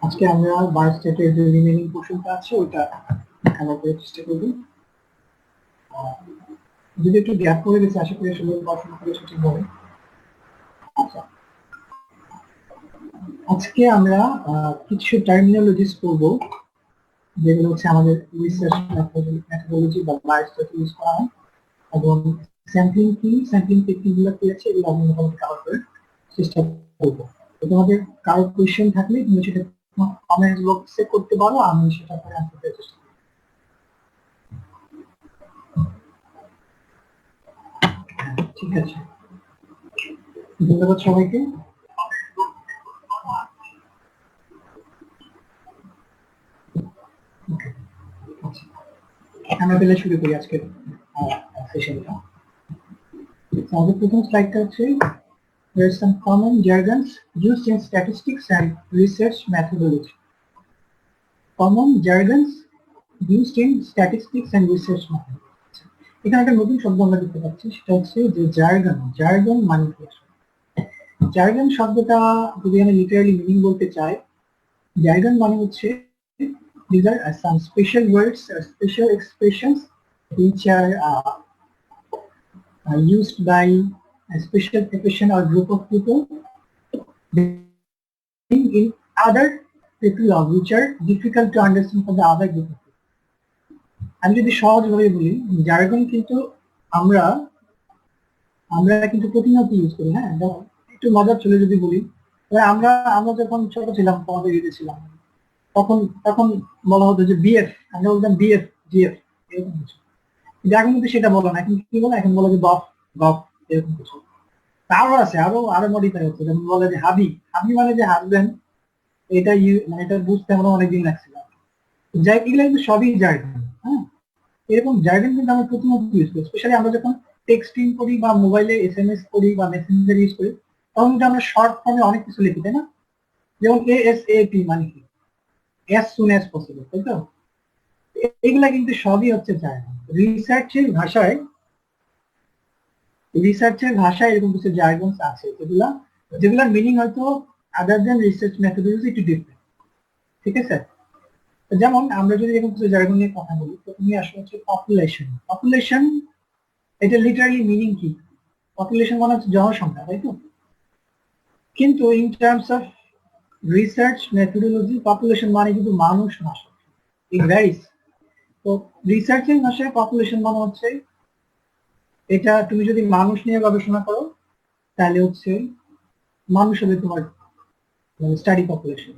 আজকে আমরা বায়োস্ট্যাটের যে রিমেইনিং পোর্শনটা আছে ওটা কভার করার চেষ্টা করব। যদি একটু গ্যাপ পড়ে গেছে আশা করি সবাই পড়াশোনা করেছে ঠিকভাবে। আচ্ছা, আজকে আমরা কিছু টার্মিনোলজিস পড়ব যেগুলো হচ্ছে আমাদের রিসার্চ মেথোডোলজি বা বায়োস্ট্যাট ইউজ করা হয়, এবং স্যাম্পলিং কি, স্যাম্পলিং টেকনিকগুলো কি আছে এগুলো আমি মোটামুটি কভার করার চেষ্টা করব। তো তোমাদের কারো কোয়েশ্চেন থাকলে তুমি সেটা কমেন্টস বক্সে করতে পারো, আমি সেটা পরে আনসার দেওয়ার চেষ্টা করব। ঠিক আছে, ধন্যবাদ সবাইকে। আমরা তাহলে শুরু করি আজকের সেশনটা। আমাদের প্রথম স্লাইডটা হচ্ছে there are some common jargons used in statistics and research methodology. Common jargons used in statistics and research methodology. এখানে একটা নতুন শব্দ আমরা দেখতে পাচ্ছি, সেটা হচ্ছে যে জার্গন। জার্গন মানে কি? জার্গন শব্দটা যদি আমি লিটারালি মিনিং বলতে চাই, জার্গন মানে হচ্ছে these are some special words or special expressions which are used by a special profession or group of people in other people which are difficult to understand for the other group of people. আমি যদি সহজভাবে বলি, jargon কিন্তু আমরা কিন্তু প্রতিনিয়ত use করি। হ্যাঁ, একটু মজার চলে যদি বলি, আমরা আমরা যখন ছোট ছিলাম, তোমাদের ইয়ে ছিলাম, তখন তখন বলা হতো যে বিএফ, আমরা বলতাম বিএফ, জিএফ, এরকম কিছু। কিন্তু এখন কিন্তু সেটা বলো না, এখন কি বলে? এখন বলে যে গফ, গফ, এরকম কিছু। আরো আছে, আরো আরো মডিফাই হচ্ছে, যেমন বলে যে হাবি, হাবি মানে যে হাজবেন্ড, এটা মানে এটা বুঝতে আমরা অনেকদিন লাগছিল। যাই, এগুলো কিন্তু সবই জার্গন। হ্যাঁ, এরকম জার্গন কিন্তু আমরা প্রতিনিয়ত ইউজ করি, স্পেশালি আমরা যখন টেক্সটিং করি বা মোবাইলে এসএমএস করি বা মেসেঞ্জার ইউজ করি, তখন কিন্তু আমরা শর্ট ফর্মে অনেক কিছু লিখি, তাই না? যেমন এএসএপি মানে কি? অ্যাজ সুন অ্যাজ পসিবল, তাই তো? এগুলা কিন্তু সবই হচ্ছে জার্গন। রিসার্চের ভাষায় এরকম কিছু জার্গনস আছে যেগুলার মিনিং হয়তো আদার দেন রিসার্চ মেথোডোলজি একটু ডিফারেন্ট। ঠিক আছে, যেমন আমরা যদি এরকম কিছু জার্গন নিয়ে কথা বলি, প্রথমে আসলে হচ্ছে পপুলেশন। পপুলেশন, এটা লিটারালি মিনিং কি? পপুলেশন মানে হচ্ছে জনসংখ্যা, তাই তো? কিন্তু in terms of research methodology population মানে কিন্তু মানুষ না, ইট ভ্যারিস। তো রিসার্চের ভাষায় পপুলেশন মানে হচ্ছে, এটা তুমি যদি মানুষ নিয়ে গবেষণা করো তাহলে হচ্ছে মানুষ হবে তোমার স্টাডি পপুলেশন।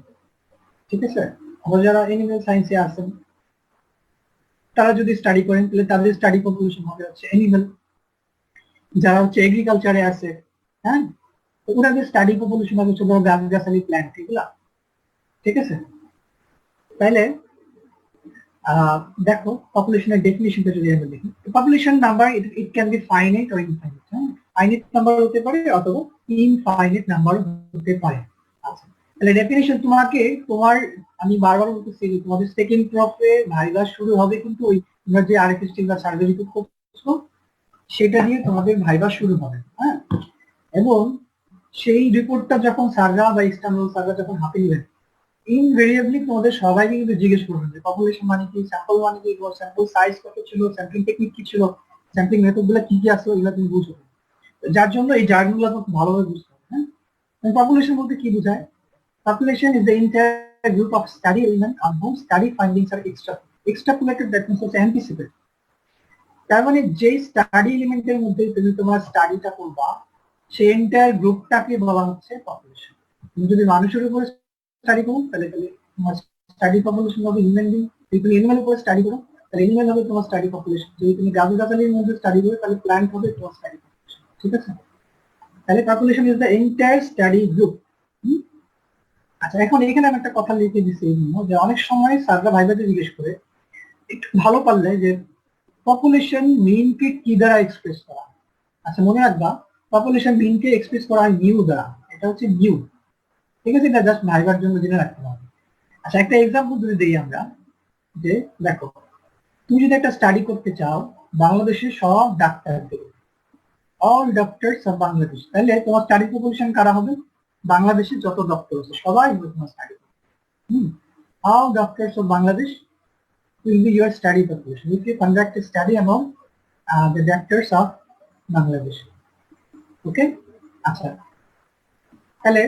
ঠিক আছে, আবার যারা এনিম্যাল সায়েন্সে আছেন তারা যদি স্টাডি করেন তাহলে তাদের স্টাডি পপুলেশন হবে হচ্ছে এনিম্যাল। যারা হচ্ছে এগ্রিকালচারে আছে, হ্যাঁ, ওনাদের স্টাডি পপুলেশন হবে হচ্ছে ধরো গাছগাছালি, প্ল্যান্ট, এগুলা। ঠিক আছে, তাইলে দেখো পপুলেশনের ডেফিনিশনটা যদি আমরা দেখি, population number it can be finite or infinite. হ্যাঁ, ফাইনাইট নাম্বার হতে পারে অথবা ইনফাইনাইট নাম্বার হতে পারে। আচ্ছা, তাহলে ডেফিনিশন তোমাকে আমি বারবার বলতেছি যে তোমাদের সেকেন্ড প্রফে ভাইভা শুরু হবে কিন্তু ওই তোমরা যে আরএফএসটি বা সার্ভে রিপোর্ট করছো সেটা দিয়ে তোমাদের ভাইভা শুরু হবে। হ্যাঁ, এবং সেই রিপোর্টটা যখন স্যাররা বা এক্সটার্নাল স্যাররা যখন হাতে নেবেন, ইনভেরিয়েবলি তোমাদের সবাইকে কিন্তু জিজ্ঞেস করবেন যে পপুলেশন মানে কি, স্যাম্পল মানে কি, স্যাম্পল সাইজ কত ছিল, স্যাম্পলিং টেকনিক কি ছিল, স্যাম্পলিং মেথড গুলো কি কি আসলো, এগুলো তুমি বুঝবে। যার জন্য এই জার্ন গুলো খুব ভালোভাবে বুঝতে হবে। হ্যাঁ, পপুলেশন বলতে কি বোঝায়? Population is the entire group of study elements on whom study findings are extrapolated, that means হচ্ছে anticipated। তার মানে যে স্টাডি এলিমেন্টের মধ্যে তুমি তোমার স্টাডিটা করবা সেই এন্টায়ার গ্রুপটাকে বলা হচ্ছে পপুলেশন। তুমি যদি মানুষের উপরে স্টাডি করো তাহলে তোমার স্টাডি পপুলেশন হবে হিউম্যান বিং। যদি তুমি এনিম্যাল উপরে স্টাডি করো তাহলে এনিম্যাল হবে তোমার স্টাডি পপুলেশন। যদি তুমি গাছগাছালির মধ্যে স্টাডি করো তাহলে প্ল্যান্ট হবে তোমার স্টাডি পপুলেশন। ঠিক আছে, তাহলে population is the entire study group. আচ্ছা, এখন এখানে আমি একটা কথা লিখে দিচ্ছি এই জন্য যে অনেক সময় স্যাররা ভাইভাতে জিজ্ঞেস করে একটু ভালো পারলে যে পপুলেশন মিনকে কি দ্বারা এক্সপ্রেস করা। আচ্ছা, মনে রাখবা পপুলেশন মিনকে এক্সপ্রেস করা হয় নিউ দ্বারা, এটা হচ্ছে নিউ। ঠিক আছে, এটা জাস্ট ভাইবার জন্য জেনে রাখতে হবে। আচ্ছা, একটা এক্সাম্পল যদি দিই আমরা, যে দেখো তুমি যদি একটা স্টাডি করতে চাও বাংলাদেশের সব ডাক্তারদের, অল ডক্টরস অফ বাংলাদেশ, তাহলে তোমার স্টাডি পপুলেশন কারা হবে? বাংলাদেশের যত ডক্টর আছে সবাই হবে তোমার study. How doctors of Bangladesh will be your study population if you conduct a study among the doctors of Bangladesh. ওকে, আচ্ছা তাহলে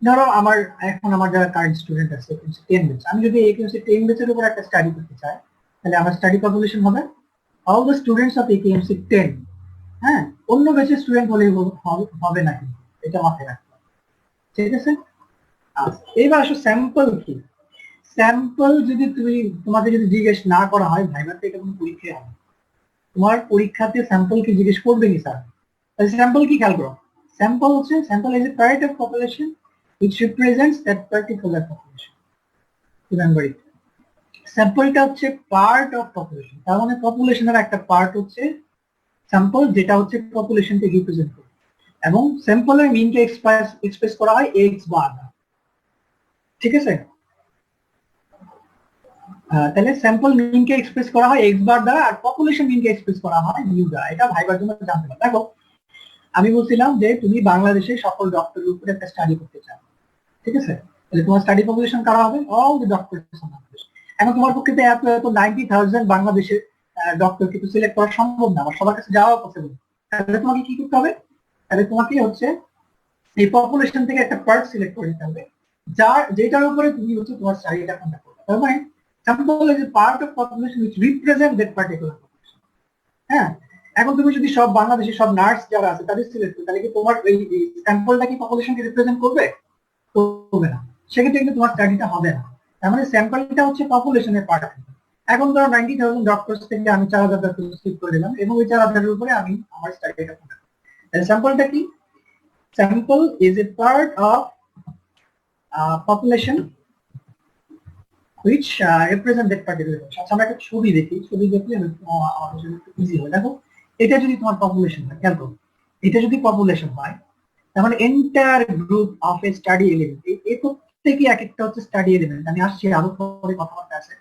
ধরো এখন আমার যারা কারেন্ট স্টুডেন্ট আছে 10 ব্যাচ, আমি যদি এই 10 ব্যাচের উপর একটা স্টাডি করতে চাই, তাহলে আমার স্টাডি পপুলেশন হবে all the students of AKMC 10। হ্যাঁ, অন্য ব্যাচের স্টুডেন্ট হলে হবে না, কিন্তু এটা মাথায় রাখতে হবে, ঠিক আছে। আচ্ছা এবার আসো স্যাম্পল কি। স্যাম্পল যদি তোমাকে যদি জিজ্ঞেস না করা হয় ভাইভাতে, এটা কোনো পরীক্ষা হবে, তোমার পরীক্ষাতে স্যাম্পল কি জিজ্ঞেস করবে নি স্যার। স্যাম্পল কি খেয়াল করো, sample is a part of population which represents that particular population. Remember it. স্যাম্পলটা হচ্ছে পার্ট অফ পপুলেশন, তার মানে পপুলেশনের একটা পার্ট হচ্ছে স্যাম্পল, যেটা হচ্ছে পপুলেশনকে রিপ্রেজেন্ট করে, এবং স্যাম্পলের মিনকে এক্সপ্রেস করা হয় এক্স বার, ঠিক আছে। তাহলে স্যাম্পল মিনকে এক্সপ্রেস করা হয় এক্স বার দ্বারা, আর পপুলেশন মিনকে এক্সপ্রেস করা হয় মিউ দ্বারা। এটা ভাইবার জন্য জানতে পারো। দেখো আমি বলছিলাম যে তুমি বাংলাদেশে সকল ডক্টরের উপরে একটা স্টাডি করতে চাও, ঠিক আছে, তাহলে তোমার স্টাডি পপুলেশন কারা হবে, all the doctors of Bangladesh. এখন তোমার পক্ষে তো এত 90,000 বাংলাদেশের ডক্টর কিন্তু সিলেক্ট করা সম্ভব না, আমার সবার কাছে যাওয়া পসিবল। তাহলে তোমাকে কি করতে হবে, তাহলে তোমাকে হচ্ছে এই পপুলেশন থেকে একটা পার্ট সিলেক্ট করে নিতে হবে, যেটার উপরে তুমি হচ্ছে তোমার স্টাডিটা কন্ডাক্ট করবে। তার মানে sample is a part of population which represent that particular population. হ্যাঁ, এখন তুমি যদি সব বাংলাদেশের সব নার্স যারা আছে তাদের সিলেক্ট করো, তাহলে কি তোমার এই স্যাম্পলটা কি পপুলেশনকে রিপ্রেজেন্ট করবে? করবে না, সেক্ষেত্রে কিন্তু তোমার স্টাডিটা হবে না। তার মানে স্যাম্পলটা হচ্ছে পপুলেশনের পার্ট। এখন ধরো 90,000 ডক্টরস থেকে আমি 4,000 ডক্টর সিলেক্ট করে দিলাম, এবং ওই 4,000 উপরে আমি আমার স্টাডিটা করলাম। তাহলে স্যাম্পলটা কি, sample is a part of population which represent that particular population. আচ্ছা আমরা একটা ছবি দেখি, ছবি দেখলে আমাদের জন্য একটু ইজি হয়। দেখো এটা যদি তোমার পপুলেশন হয়, খেয়াল করো, এটা যদি পপুলেশন হয়, তার মানে entire group of a study element, এই প্রত্যেকই এক একটা হচ্ছে স্টাডি এলিমেন্ট। আমি আসছি আরো পরে কথাবার্তা আছে।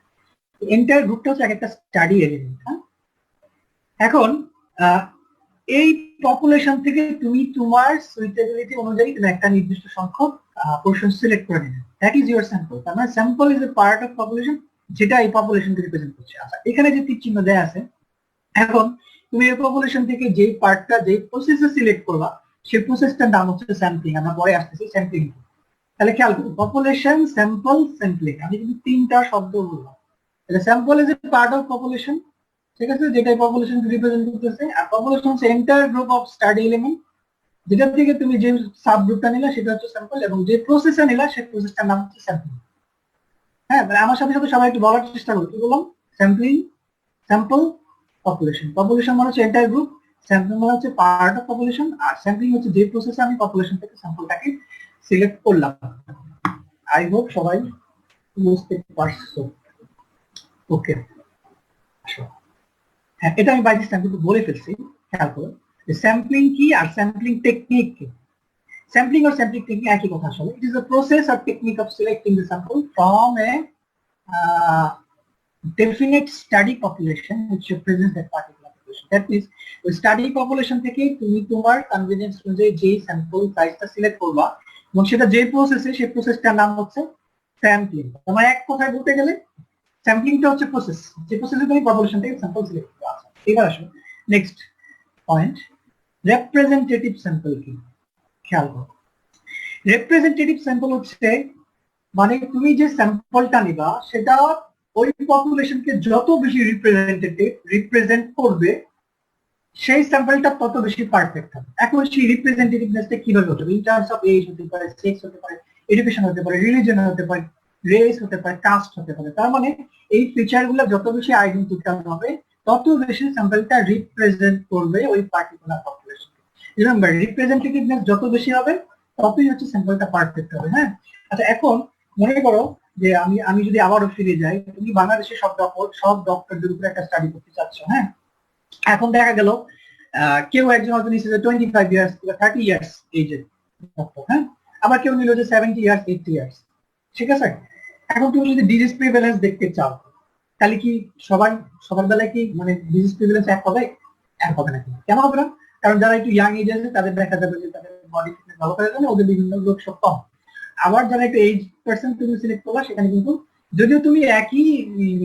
এন্টায়ার গ্রুপটা হচ্ছে এক একটা স্টাডি এলিমেন্ট। হ্যাঁ, এখন এই পপুলেশন থেকে তুমি তোমার সুইটেবিলিটি অনুযায়ী তুমি একটা নির্দিষ্ট সংখ্যক পোরশন সিলেক্ট করে নেবে, দ্যাট ইজ ইউর স্যাম্পল। তার মানে sample is a part of population যেটা এই পপুলেশনকে রিপ্রেজেন্ট করছে। আচ্ছা এখানে যে তীর চিহ্ন দেয়া আছে, এখন তুমি এই পপুলেশন থেকে যে পার্টটা যে প্রসেসে সিলেক্ট করবা, সেই প্রসেসটার নাম হচ্ছে স্যাম্পলিং। আমরা পরে আসতেছি স্যাম্পলিং। তাহলে খেয়াল করো, পপুলেশন, স্যাম্পল, স্যাম্পলিং, আমি কিন্তু তিনটা শব্দ বললাম। তাহলে sample is a part of population, ঠিক আছে, যেটা পপুলেশন রিপ্রেজেন্ট করতেছে। আর পপুলেশন হচ্ছে entire group of study element, যেটা থেকে তুমি যে সাব গ্রুপটা নিলা সেটা হচ্ছে স্যাম্পল, এবং যে প্রসেসটা নিলা সেই প্রসেসটার নাম হচ্ছে স্যাম্পলিং। হ্যাঁ, মানে আমার সাথে সাথে সবাই একটু বলার চেষ্টা করো, কি বললাম, স্যাম্পলিং, স্যাম্পল, পপুলেশন। পপুলেশন মানে হচ্ছে এন্টায়ার গ্রুপ, স্যাম্পল মানে হচ্ছে পার্ট অফ পপুলেশন, আর স্যাম্পলিং হচ্ছে যে প্রসেসে আমি পপুলেশন থেকে স্যাম্পলটাকে সিলেক্ট করলাম। আই হোপ সবাই বুঝতে পারছো। ওকে, হ্যাঁ এটা আমি বাই দিস টাইম কিন্তু বলে ফেলছি, খেয়াল করো স্যাম্পলিং কি আর স্যাম্পলিং টেকনিক কি। স্যাম্পলিং আর স্যাম্পলিং টেকনিক একই কথা আসলে। ইট ইজ দ্য প্রসেস আর technique of selecting the sample from a definite study population which represents that particular population. That means ওই স্টাডি পপুলেশন থেকে তুমি তোমার কনভিনিয়েন্স অনুযায়ী যে স্যাম্পল সাইজটা সিলেক্ট করবা, এবং সেটা যে প্রসেসে, সেই প্রসেসটার নাম হচ্ছে স্যাম্পলিং। তোমার এক কথায় বলতে গেলে স্যাম্পলিংটা হচ্ছে প্রসেস, যে প্রসেসে তুমি পপুলেশন থেকে স্যাম্পল সিলেক্ট করবা। আচ্ছা এবার আসো নেক্সট পয়েন্ট, রিপ্রেজেন্টেটিভ স্যাম্পল কি। খেয়াল করো, রিপ্রেজেন্টেটিভ স্যাম্পল হচ্ছে মানে তুমি যে স্যাম্পলটা নিবা সেটা ওই পপুলেশনকে যত বেশি রিপ্রেজেন্ট করবে, সেই স্যাম্পলটা তত বেশি পারফেক্ট হবে। এখন সেই রিপ্রেজেন্টেটিভনেসটা কিভাবে হতে হবে, ইন টার্মস অফ এজ হতে পারে, সেক্স হতে পারে, এডুকেশন হতে পারে, রিলিজন হতে পারে, রেস হতে পারে, কাস্ট হতে পারে। তার মানে এই ফিচারগুলো যত বেশি আইডেন্টিফাই হবে, তত বেশি স্যাম্পলটা রিপ্রেজেন্ট করবে ওই পার্টিকুলার পপুলেশন। রিমেম্বার, রিপ্রেজেন্টেটিভনেস যত বেশি হবে ততই হচ্ছে স্যাম্পলটা পারফেক্ট হবে। হ্যাঁ, আচ্ছা এখন মনে করো যে আমি যদি আবারও ফিরে যাই, তুমি বাংলাদেশের সব ডক্টরদের উপরে একটা স্টাডি করতে চাচ্ছ। হ্যাঁ, এখন দেখা গেল কেউ একজন হয়তো নিচ্ছে যে 25 ইয়ার্স বা 30 ইয়ার্স এজের ডক্টর। হ্যাঁ, আবার কেউ নিল যে 70 ইয়ার্স, 80 ইয়ার্স, ঠিক আছে। এখন তুমি যদি ডিজিজ প্রিভ্যালেন্স দেখতে চাও, তাহলে কি সবার বেলায় কি মানে ডিজিজ প্রিভ্যালেন্স এক হবে? এক হবে না। কেন হবে না? কারণ যারা একটু ইয়াং এজ আছে তাদের দেখা যাবে যে তাদের বডি ফিটনেস ভালো করার জন্য ওদের বিভিন্ন রোগ সব কম। আবার যারা একটু এইজ পার্সন তুমি সিলেক্ট করবা, সেখানে কিন্তু যদিও তুমি একই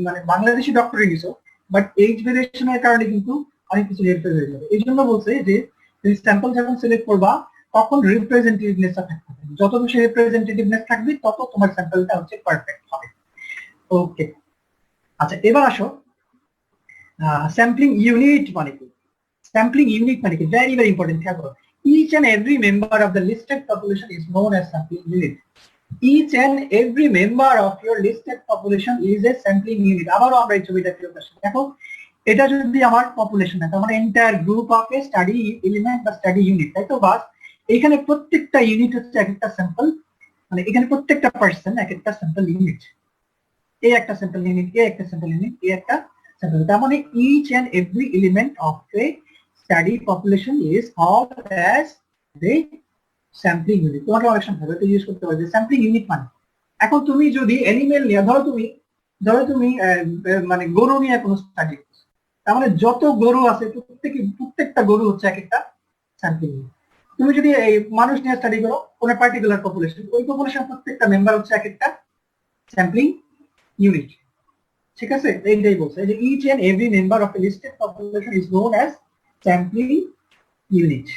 মানে বাংলাদেশি ডক্টরে নিছো, বাট এইজ ভেরিয়েশনের কারণে কিন্তু অনেক কিছু রেফার হয়ে যাবে। এই জন্য বলছে যে তুমি স্যাম্পল যখন সিলেক্ট করবা তখন রিপ্রেজেন্টেটিভনেসটা থাকতে হবে, যত বেশি রিপ্রেজেন্টেটিভনেস থাকবে তত তোমার স্যাম্পলটা হচ্ছে পারফেক্ট হবে। ওকে, আচ্ছা এবার আসো স্যাম্পলিং ইউনিট মানে কি। স্যাম্পলিং ইউনিট মানে কি, ভেরি ভেরি ইম্পর্টেন্ট, খেয়াল করো। Each and every member of the listed population is known as sampling unit. Each and every member of your listed population is a sampling unit. আবারও আমরা এই ছবিটা ফেরত আসি, দেখো এটা যদি আমার পপুলেশন হয়, তার মানে entire group of a study element বা স্টাডি ইউনিট, তাই তো? বাস এখানে প্রত্যেকটা ইউনিট হচ্ছে এক একটা স্যাম্পল, মানে এখানে প্রত্যেকটা পার্সন এক একটা স্যাম্পল ইউনিট, এ একটা স্যাম্পল ইউনিট, এ একটা স্যাম্পল ইউনিট, এ একটা স্যাম্পল। তার মানে each and every element of a study population is called as the sampling unit. তোমাকে অনেক সময় ভাবে ইউজ করতে পারবে স্যাম্পলিং ইউনিট মানে। এখন তুমি যদি অ্যানিমেল নিয়ে, ধরো তুমি মানে গরু নিয়ে কোনো স্টাডি, তার মানে যত গরু আছে প্রত্যেকটা গরু হচ্ছে এক একটা স্যাম্পলিং ইউনিট। তুমি যদি এই মানুষ নিয়ে স্টাডি করো কোন পার্টিকুলার পপুলেশন, ওই পপুলেশন প্রত্যেকটা মেম্বার হচ্ছে এক একটা স্যাম্পলিং ইউনিট। ঠিক আছে, এইটাই বলছে যে each and every member of a listed population is known as sampling unit.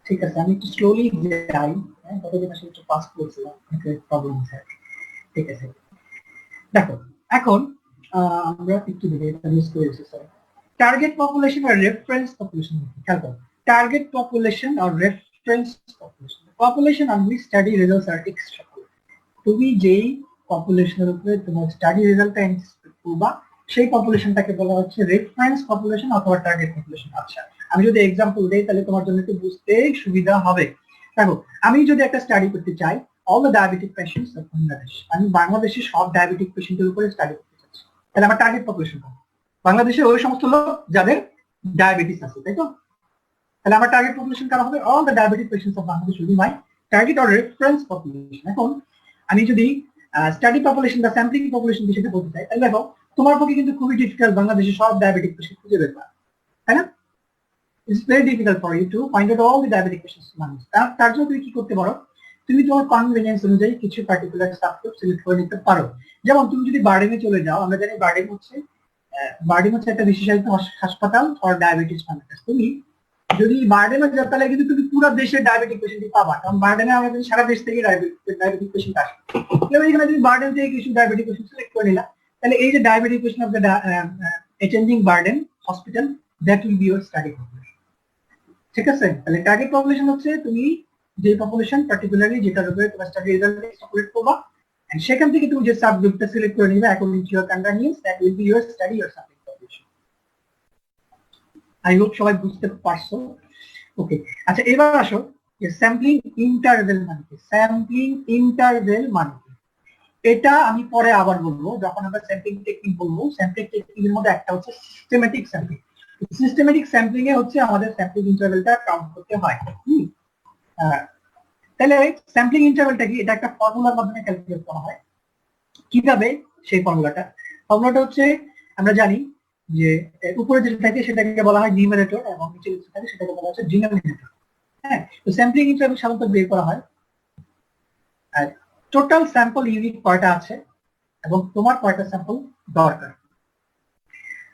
ঠিক আছে, আমি একটু স্লোলি যাই, ততদিন আসলে একটু ফাস্ট বলছিলাম, প্রবলেম আছে। ঠিক আছে, দেখো এখন আমরা একটু দেখে এটা মিস করে এসেছি স্যার। টার্গেট পপুলেশন আর রেফারেন্স পপুলেশন, খেয়াল করো। টার্গেট পপুলেশন আর reference population. Population only study results আর এক্সট্রা। তুমি যেই পপুলেশনের উপরে তোমার স্টাডি রেজাল্টটা এন্টিসিপেট করবা সেই পপুলেশনটাকে বলা হচ্ছে রেফারেন্স পপুলেশন অথবা টার্গেট পপুলেশন। আচ্ছা, আমি যদি এক্সাম্পল দেই তাহলে তোমার জন্য একটু বুঝতে সুবিধা হবে। দেখো, আমি যদি একটা স্টাডি করতে চাই all the diabetic patients of Bangladesh, আমি বাংলাদেশের সব ডায়াবেটিক পেশেন্টের উপরে স্টাডি করতে চাচ্ছি, তাহলে আমার টার্গেট পপুলেশন বাংলাদেশের ওই সমস্ত লোক যাদের ডায়াবেটিস আছে, তাই তো? তাহলে আমার টার্গেট পপুলেশন কারা হবে? All the diabetic patients of Bangladesh will be my target or reference population. এখন আমি যদি স্টাডি পপুলেশন বা স্যাম্পলিং পপুলেশন বিষয়টা বলতে চাই, তাহলে দেখো তোমার পক্ষে কিন্তু খুবই ডিফিকাল্ট বাংলাদেশের সব ডায়াবেটিক পেশেন্ট খুঁজে বের করা, তাই না? It's very difficult for you to find out all the diabetic patients মানুষ। তার জন্য তুমি কি করতে পারো, তুমি তোমার কনভিনিয়েন্স অনুযায়ী কিছু পার্টিকুলার সাবগ্রুপ সিলেক্ট করে নিতে পারো। যেমন তুমি যদি বার্ডেনে চলে যাও, আমরা জানি বার্ডেন হচ্ছে একটা বিশেষায়িত হাসপাতাল ফর ডায়াবেটিস মানুষ। তুমি যদি বার্ডেনে যাও তাহলে কিন্তু তুমি পুরো দেশের ডায়াবেটিক পেশেন্টই পাবা, কারণ বার্ডেনে আমাদের সারা দেশ থেকে ডায়াবেটিক পেশেন্ট আসে। এবার এখানে তুমি বার্ডেন থেকে কিছু ডায়াবেটিক পেশেন্ট সিলেক্ট করে নিলা, তাহলে এই যে diabetic patient of the attending burden hospital, that will B your study population. ঠিক আছে, তাহলে টার্গেট পপুলেশন হচ্ছে তুমি যে পপুলেশন পার্টিকুলারলি যেটার উপরে তোমার স্টাডি রেজাল্ট সিলেক্ট করবা, এন্ড সেখান থেকে তুমি যে সাবগ্রুপটা সিলেক্ট করে নিবে according to your convenience, that will B your study or subject population. I hope সবাই বুঝতে পারছো। ওকে, আচ্ছা এবার আসো যে স্যাম্পলিং ইন্টারভেল মানে কি। স্যাম্পলিং ইন্টারভেল মানে কি এটা আমি পরে আবার বলবো, যখন আমরা স্যাম্পলিং টেকনিক বলবো। স্যাম্পলিং টেকনিকের মধ্যে একটা হচ্ছে সিস্টেমেটিক স্যাম্পলিং। সিস্টেমেটিক স্যাম্পলিং এ হচ্ছে আমাদের স্যাম্পলিং ইন্টারভেলটা কাউন্ট করতে হয়। তাহলে স্যাম্পলিং ইন্টারভেলটা কি, এটা একটা ফর্মুলার মাধ্যমে ক্যালকুলেট করা হয়। কিভাবে সেই ফর্মুলাটা হচ্ছে আমরা জানি যে উপরে যেটা থাকে সেটাকে বলা হয় নিউমারেটর এবং নিচে যেটা থাকে সেটাকে বলা হচ্ছে ডিনোমিনেটর। হ্যাঁ, তো স্যাম্পলিং ইন্টারভেল সাধারণত বের করা হয় আর টোটাল স্যাম্পল ইউনিট কয়টা আছে এবং তোমার কয়টা স্যাম্পল দরকার।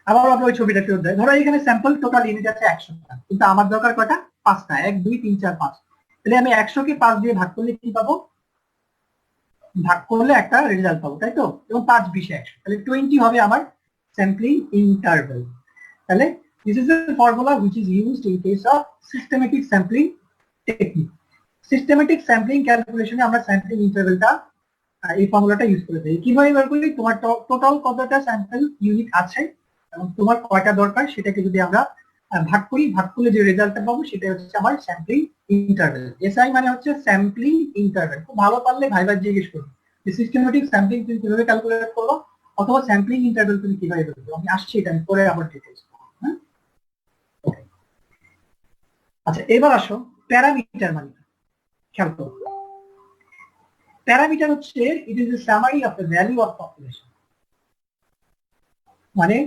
আবার আমরা ওই ছবিটা ফেরত দেয়, ধরো এখানে স্যাম্পল টোটাল ইউনিট আছে 100টা, কিন্তু আমার দরকার কয়টা? 5টা, 1 2 3 4 5। তাহলে আমি 100 কে 5 দিয়ে ভাগ করলে কি পাবো? ভাগ করলে একটা রেজাল্ট পাবো, তাই তো? এবং 5 20 100, তাহলে 20 হবে আমার স্যাম্পলিং ইন্টারভেল। তাহলে this is the formula which is used in case of systematic sampling technique. Systematic sampling ক্যালকুলেশনে আমরা স্যাম্পলিং ইন্টারভেলটা এই ফর্মুলাটা ইউজ করে থাকি। কিভাবে বের করি? তোমার টোটাল কতটা স্যাম্পল ইউনিট আছে এবং তোমার কয়টা দরকার সেটাকে যদি আমরা ভাগ করি, ভাগ করলে যে রেজাল্টটা পাবো সেটা হচ্ছে আমার স্যাম্পলিং ইন্টারভেল। এসআই মানে হচ্ছে স্যাম্পলিং ইন্টারভেল। খুব ভালো পারলে ভাইবার জিজ্ঞেস করবে যে সিস্টেমেটিক স্যাম্পলিং তুমি কিভাবে ক্যালকুলেট করবো অথবা স্যাম্পলিং ইন্টারভেল তুমি কিভাবে বের করবে। আমি আসছি এটা আমি পরে আবার ডিটেইলস। হ্যাঁ, আচ্ছা এবার আসো প্যারামিটার মানে খেয়াল করো। প্যারামিটার হচ্ছে ইট is the summary of the value of population. মানে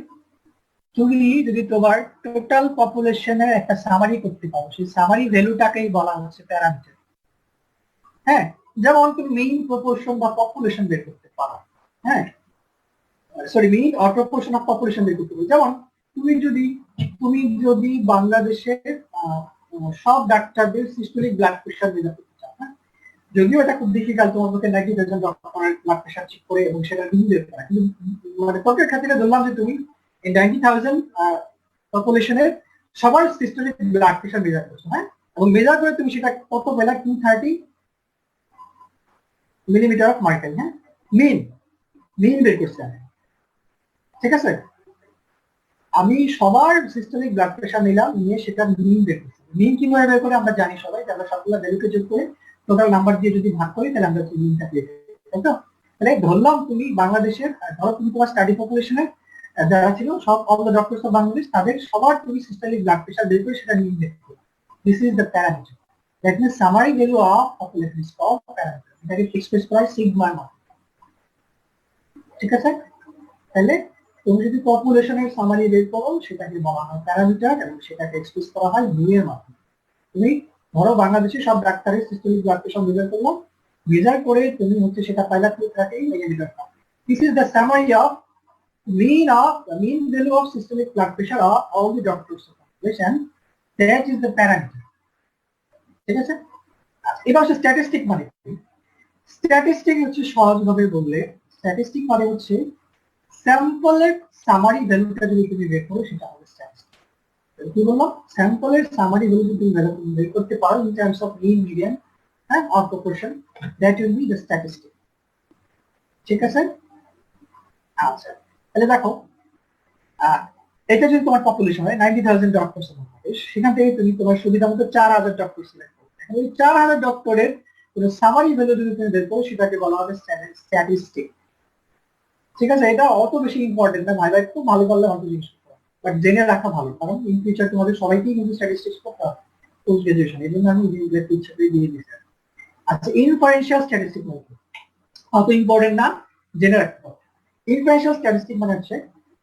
তুমি যদি তোমার টোটাল পপুলেশনের একটা সামারি করতে পারো, সেই সামারি ভ্যালুটাকেই বলা হচ্ছে প্যারামিটার। হ্যাঁ, যেমন তুমি মেইন প্রপোর্শন বা পপুলেশন বের করতে পারো। হ্যাঁ, sorry, main or proportion of population বের করতে পারো। যেমন তুমি যদি বাংলাদেশের সব ডাক্তারদের সিস্টোলিক ব্লাড প্রেশার মেজার করতে চাও, হ্যাঁ, যদিও এটা খুব ডিফিকাল্ট, তোমার পক্ষে 90 জন ডক্টরের ব্লাড প্রেশার চেক করে এবং সেটা মিল বের করা, কিন্তু মানে তর্কের খাতিরে ধরলাম যে তুমি এই 90,000 পপুলেশনের সবার সিস্টোলিক ব্লাড প্রেশার মেজার করছো। হ্যাঁ, এবং মেজার করে তুমি সেটা কত পেলা, 230 মিলিমিটার অফ মার্কারি। হ্যাঁ, মিন মিন বের করছি আমি। ঠিক আছে, আমি সবার সিস্টেমিক ব্লাড প্রেশার নিলাম, নিয়ে সেটা মিন বের করছি। মিন কিভাবে বের করে আমরা জানি সবাই, যে আমরা সবগুলো ভ্যালুকে যোগ করে টোটাল নাম্বার দিয়ে যদি ভাগ করি তাহলে আমরা মিনটা পেয়ে যাই, তাই তো? তাহলে ধরলাম তুমি বাংলাদেশের, ধরো তুমি তোমার স্টাডি পপুলেশনের যারা ছিল সব all the doctors of Bangladesh, তাদের সবার তুমি সিস্টেমিক ব্লাড প্রেশার বের করে সেটা মিন বের করো। This is the parameter. That means summary value of population is called parameter. এটাকে এক্সপ্রেস করা হয় সিগমার মাধ্যমে। ঠিক আছে, তাহলে তুমি যদি পপুলেশনের সামারি বের করো সেটাকে বলা হয় প্যারামিটার এবং সেটাকে এক্সপ্রেস করা হয় মিউ এর মাধ্যমে। তুমি ধরো বাংলাদেশে সব ডাক্তারের সিস্টেমিক ব্লাড প্রেশার মেজার করলো, মেজার করে তুমি হচ্ছে সেটা পাইলা 230 millimetre. This is the summary of mean value of systemic blood pressure of all the doctors of population. That is the parameter. ঠিক আছে, এবার হচ্ছে স্ট্যাটিস্টিক মানে কি? স্ট্যাটিস্টিক হচ্ছে সহজভাবে বললে, স্ট্যাটিস্টিক মানে হচ্ছে স্যাম্পলের সামারি ভ্যালুটা যদি তুমি বের করো সেটা হবে স্ট্যাটিস্টিক। কি বললাম? স্যাম্পলের সামারি ভ্যালু যদি তুমি বের করতে পারো in terms of mean, median, হ্যাঁ, or proportion, that will be the statistic. ঠিক আছে, আচ্ছা, তাহলে দেখো এটা যদি তোমার পপুলেশন হয় 90,000 ডক্টর, সেখান থেকে তুমি তোমার সুবিধা মতো 4,000 ডক্টর সিলেক্ট করবে। এখন এই 4,000 ডক্টরের কোনো সামারি ভ্যালু যদি তুমি বের করো সেটাকে বলা হবে স্ট্যাটিস্টিক। ঠিক আছে, এটা অত বেশি ইম্পর্টেন্ট না, ভাই ভাই খুব ভালো করলে অত জিনিস, বাট জেনে রাখা ভালো, কারণ ইন ফিউচার তোমাদের সবাইকেই কিন্তু স্ট্যাটিস্টিক্স করতে হবে পোস্ট গ্রাজুয়েশন, এই জন্য আমি ইচ্ছা করে দিয়ে দিচ্ছি। আচ্ছা, ইনফারেন্সিয়াল স্ট্যাটিস্টিক মানে অত ইম্পর্টেন্ট না, জেনে রাখতে হবে। ইনফারেন্সিয়াল স্ট্যাটিস্টিক মানে হচ্ছে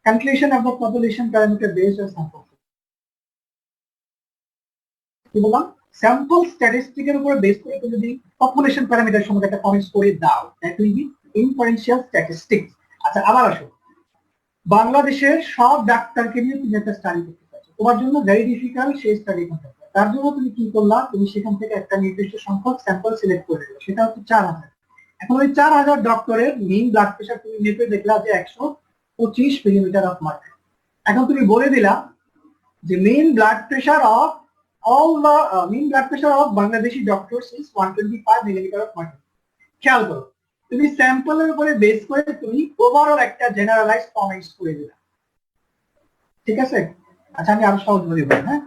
calculation of the population parameter based on sample. কি বললাম? স্যাম্পল স্ট্যাটিস্টিকের উপর বেস করে তুমি যদি পপুলেশন প্যারামিটার সম্বন্ধে একটা কমেন্টস করে দাও, that will B inferential statistics. আচ্ছা, আবার আসো, বাংলাদেশের সব ডাক্তারকে নিয়ে তুমি একটা স্টাডি করতে চাচ্ছ, তোমার জন্য ভেরি ডিফিকাল্ট সেই স্টাডি করতে। তার জন্য তুমি কি করলা, তুমি সেখান থেকে একটা নির্দিষ্ট সংখ্যক স্যাম্পল সিলেক্ট করে দিলে, সেটা হচ্ছে 4,000। এখন ওই 4,000 ডক্টরের মিন ব্লাড প্রেশার তুমি মেপে দেখলা যে 125 মিলিমিটার অফ মার্কারি। এখন তুমি বলে দিলা যে mean blood pressure of mean blood pressure of Bangladeshi doctors is 125 millimeter of mercury. খেয়াল করো, তুমি স্যাম্পলের উপরে বেস করে তুমি ওভারঅল একটা জেনারেলাইজ কমেন্টস করে দিলা। ঠিক আছে, আচ্ছা আমি আরো সহজ বলি। হ্যাঁ,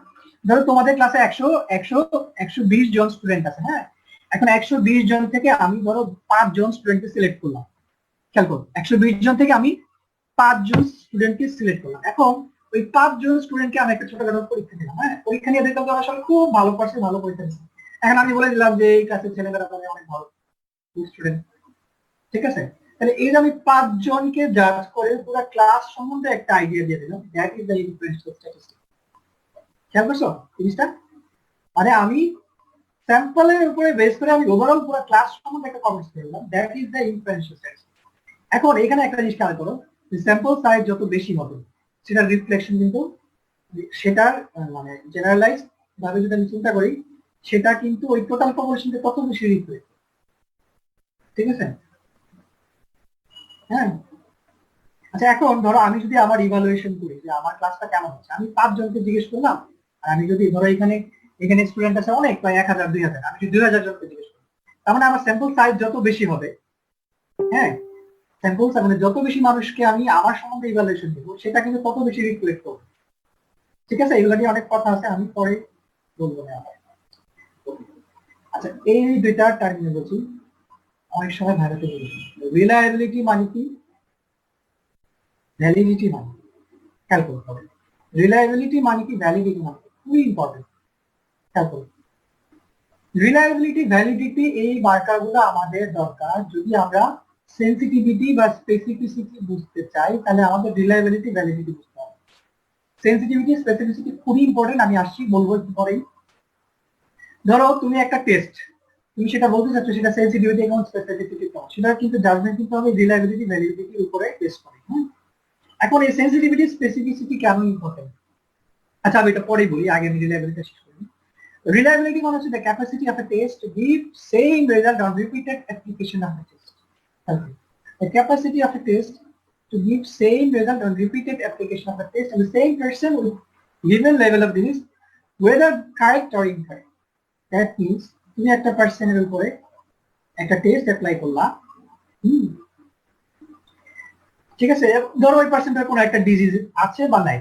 ধরো তোমাদের ক্লাসে 120 জন স্টুডেন্ট আছে। হ্যাঁ, এখন 120 জন থেকে আমি ধরো 5 জন স্টুডেন্টকে সিলেক্ট করলাম। খেয়াল করো, 120 জন থেকে আমি 5 জন স্টুডেন্টকে সিলেক্ট করলাম। এখন ওই 5 জন স্টুডেন্টকে আমি একটা ছোটখাটো পরীক্ষা দিলাম। হ্যাঁ, পরীক্ষা নিয়ে দেখলাম তারা আসলে খুব ভালো করছে, ভালো পরীক্ষা দিচ্ছে। এখন আমি বলে দিলাম যে এই ক্লাসের ছেলেমেয়েরা তারা অনেক ভালো স্টুডেন্ট। ঠিক আছে, তাহলে এই যে আমি 5 জনকে জাজ করে পুরো ক্লাস সম্বন্ধে একটা আইডিয়া দিয়ে দিলাম, that is the influential statistic. খেয়াল করছো জিনিসটা? মানে আমি স্যাম্পলের উপরে বেস করে আমি ওভারঅল পুরো ক্লাস সম্বন্ধে একটা কমেন্টস করে দিলাম, that is the influential statistic. এখন এখানে একটা জিনিস খেয়াল করো, স্যাম্পল সাইজ যত বেশি হবে সেটার রিফ্লেকশন কিন্তু সেটার মানে জেনারেলাইজ ভাবে যদি আমি চিন্তা করি, সেটা কিন্তু ওই টোটাল পপুলেশনকে তত বেশি রিফ্লেক্ট। ঠিক আছে, হ্যাঁ। আচ্ছা, এখন ধরো আমি যদি আমার ইভালুয়েশন করি যে আমার ক্লাসটা কেমন হচ্ছে, আমি 5 জনকে জিজ্ঞেস করলাম, আর আমি যদি ধরো এখানে স্টুডেন্ট আছে অনেক, প্রায় 1,000 2,000, আমি যদি 2,000 জনকে জিজ্ঞেস করি, তার মানে আমার স্যাম্পল সাইজ যত বেশি হবে, হ্যাঁ, স্যাম্পল মানে যত বেশি মানুষকে আমি আমার সম্বন্ধে ইভালুয়েশন দেবো, সেটা কিন্তু তত বেশি রিফ্লেক্ট করবে। ঠিক আছে, এগুলো নিয়ে অনেক কথা আছে, আমি পরে বলবো না। আচ্ছা, এই দুইটা টার্মিনোলজি অনেক সময় ভারতে বলছি। রিলায়েবিলিটি মানে কি, ভ্যালিডিটি মানে কি, খেয়াল করতে হবে। রিলায়েবিলিটি মানে কি, ভ্যালিডিটি মানে কি, খুবই ইম্পর্টেন্ট। খেয়াল করুন, রিলায়েবিলিটি, ভ্যালিডিটি, এই মার্কারগুলো আমাদের দরকার যদি আমরা সেন্সিটিভিটি বা স্পেসিফিসিটি বুঝতে চাই, তাহলে আমাদের রিলায়েবিলিটি ভ্যালিডিটি বুঝতে হবে। সেন্সিটিভিটি স্পেসিফিসিটি খুবই ইম্পর্টেন্ট, আমি আসছি বলবো একটু পরেই। ধরো তুমি একটা টেস্ট, তুমি সেটা বলতে চাচ্ছ সেটা সেন্সিটিভিটি এবং স্পেসিফিসিটি তো সেটা কিন্তু জাজমেন্ট কিন্তু হবে রিলায়েবিলিটি ভ্যালিডিটির উপরে বেস করে। এখন এই সেন্সিটিভিটি স্পেসিফিসিটি কেন ইম্পর্টেন্ট, আচ্ছা আমি এটা পরেই বলি, আগে আমি রিলায়েবিলিটি শেষ করি। Reliability মানে হচ্ছে the capacity of a test to give same result on repeated application of the test. Okay. The capacity of a test to give same result on repeated application of the test and the same person with given level of disease, whether correct or incorrect. That means তুমি একটা পার্সনের উপরে একটা test apply করলা, ঠিক আছে, ধরো ওই পার্সনটার কোনো একটা ডিজিজ আছে বা নাই,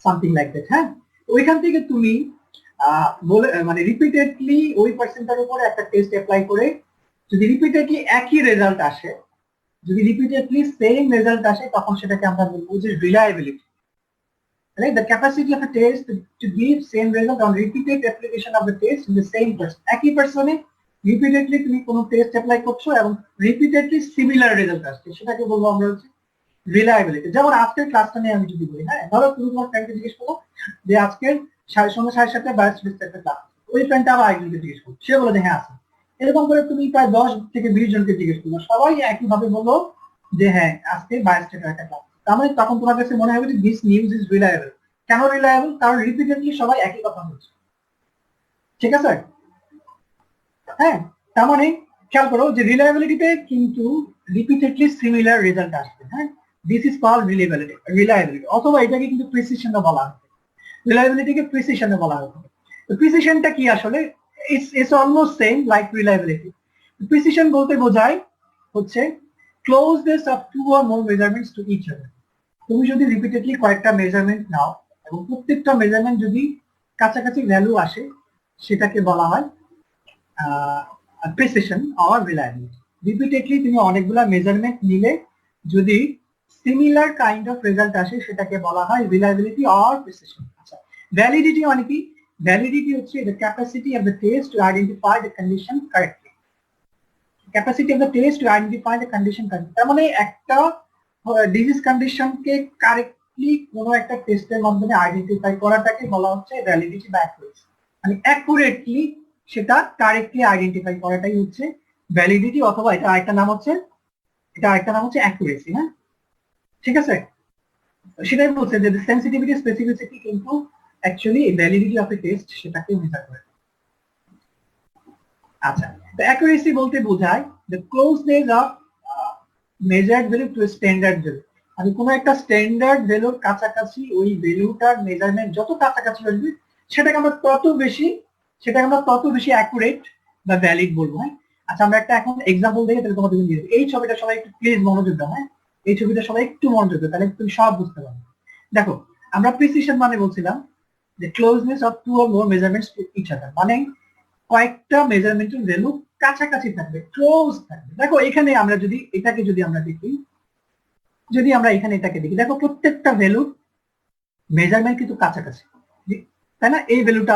সামথিং লাইক দ্যাট। হ্যাঁ, ওইখান থেকে তুমি বলে মানে রিপিটেডলি ওই পার্সেন্টের উপরে একটা টেস্ট অ্যাপ্লাই করে যদি রিপিটেডলি একই রেজাল্ট আসে, যদি রিপিটেডলি সেম রেজাল্ট আসে, তখন সেটাকে আমরা বলবো যে reliability. Right? The capacity of a test to give same result on repeated application of the test in the same person. একই পার্সনে রিপিটেডলি তুমি কোনো টেস্ট অ্যাপ্লাই করছো এবং রিপিটেডলি সিমিলার রেজাল্ট আসছে, সেটাকে বলবো আমরা হচ্ছে রিলায়েবিলিটি। যেমন আজকের ক্লাসটা নিয়ে আমি যদি বলি, হ্যাঁ ধরো তুমি তোমার ফ্রেন্ডকে জিজ্ঞেস করো যে আজকের সন্ধ্যা 7:30 বায়োস্ট্যাটিস্টিক্স একটা ক্লাস, ওই ফ্রেন্ডটা আবার আরেকজনকে জিজ্ঞেস করো, সে বলে যে হ্যাঁ আছে। এরকম করে তুমি প্রায় 10 থেকে 20 জনকে জিজ্ঞেস করলো, সবাই একই ভাবে বললো যে হ্যাঁ আজকে বায়োস্ট্যাটিস্টিক্স একটা ক্লাস। তার মানে তখন তোমার কাছে মনে হবে যে দিস নিউজ ইজ রিলায়েবল। কেন রিলায়েবল? কারণ রিপিটেডলি সবাই একই কথা বলছে, ঠিক আছে? হ্যাঁ, তার মানে খেয়াল করো যে রিলায়েবিলিটিতে কিন্তু রিপিটেডলি সিমিলার রেজাল্ট আসবে। হ্যাঁ, দিস ইজ কল্ড রিলায়েবিলিটি, অথবা এটাকে কিন্তু প্রিসিশন বলা হয়, রিলায়েবিলিটিকে প্রিসিশন বলা হয়। তো প্রিসিশনটা কি আসলে? It's almost same like reliability. Precision বলতে বোঝায় হচ্ছে closeness of two or more measurements to each other. তুমি যদি রিপিটেডলি কয়েকটা মেজারমেন্ট নাও এবং প্রত্যেকটা মেজারমেন্ট যদি কাছাকাছি ভ্যালু আসে, সেটাকে বলা হয় প্রিসিশন অর রিলায়েবিলিটি। রিপিটেডলি তুমি অনেকগুলা মেজারমেন্ট নিলে যদি সিমিলার কাইন্ড অফ রেজাল্ট আসে, সেটাকে বলা হয় রিলায়েবিলিটি অর প্রিসিশন। আচ্ছা, ভ্যালিডিটি মানে কি? ভ্যালিডিটি হচ্ছে the capacity of the test to identify the condition correctly. Capacity of the test to identify the condition correctly, তার মানে একটা ডিজিজ কন্ডিশনকে কারেক্টলি কোনো একটা টেস্টের মাধ্যমে আইডেন্টিফাই করাটাকে বলা হচ্ছে ভ্যালিডিটি বা অ্যাকুরেসি। মানে অ্যাকুরেটলি সেটা কারেক্টলি আইডেন্টিফাই করাটাই হচ্ছে ভ্যালিডিটি, অথবা এটা আরেকটা নাম হচ্ছে অ্যাকুরেসি। হ্যাঁ, ঠিক আছে, সেটাই বলছে যে সেন্সিটিভিটি স্পেসিফিসিটি কিন্তু actually validity of a test সেটাকে মেজার করে। আচ্ছা, তো অ্যাকুরেসি বলতে বোঝায় the closeness of measured value to standard value. মানে কোনো একটা স্ট্যান্ডার্ড ভ্যালুর কাছাকাছি ওই ভ্যালুটার মেজারমেন্ট যত কাছাকাছি আসবে, সেটাকে আমরা তত বেশি অ্যাকুরেট বা ভ্যালিড বলবো। হ্যাঁ, আচ্ছা আমরা একটা এখন এক্সাম্পল দেখে তাহলে তোমাদের দিয়ে দেবো। এই ছবিটা সবাই একটু প্লিজ মনোযোগ দাও। হ্যাঁ, এই ছবিটা সবাই একটু মনোযোগ দাও, তাহলে তুমি সব বুঝতে পারবে। দেখো, আমরা প্রিসিশন মানে বলছিলাম যে closeness of two or more measurements to each other, মানে কয়েকটা মেজারমেন্টের ভ্যালু কাছাকাছি থাকবে, ক্লোজ থাকবে। দেখো এখানে আমরা যদি এটাকে দেখি, দেখো প্রত্যেকটা ভ্যালু মেজারমেন্ট কিন্তু কাছাকাছি, তাই না? এই ভ্যালুটা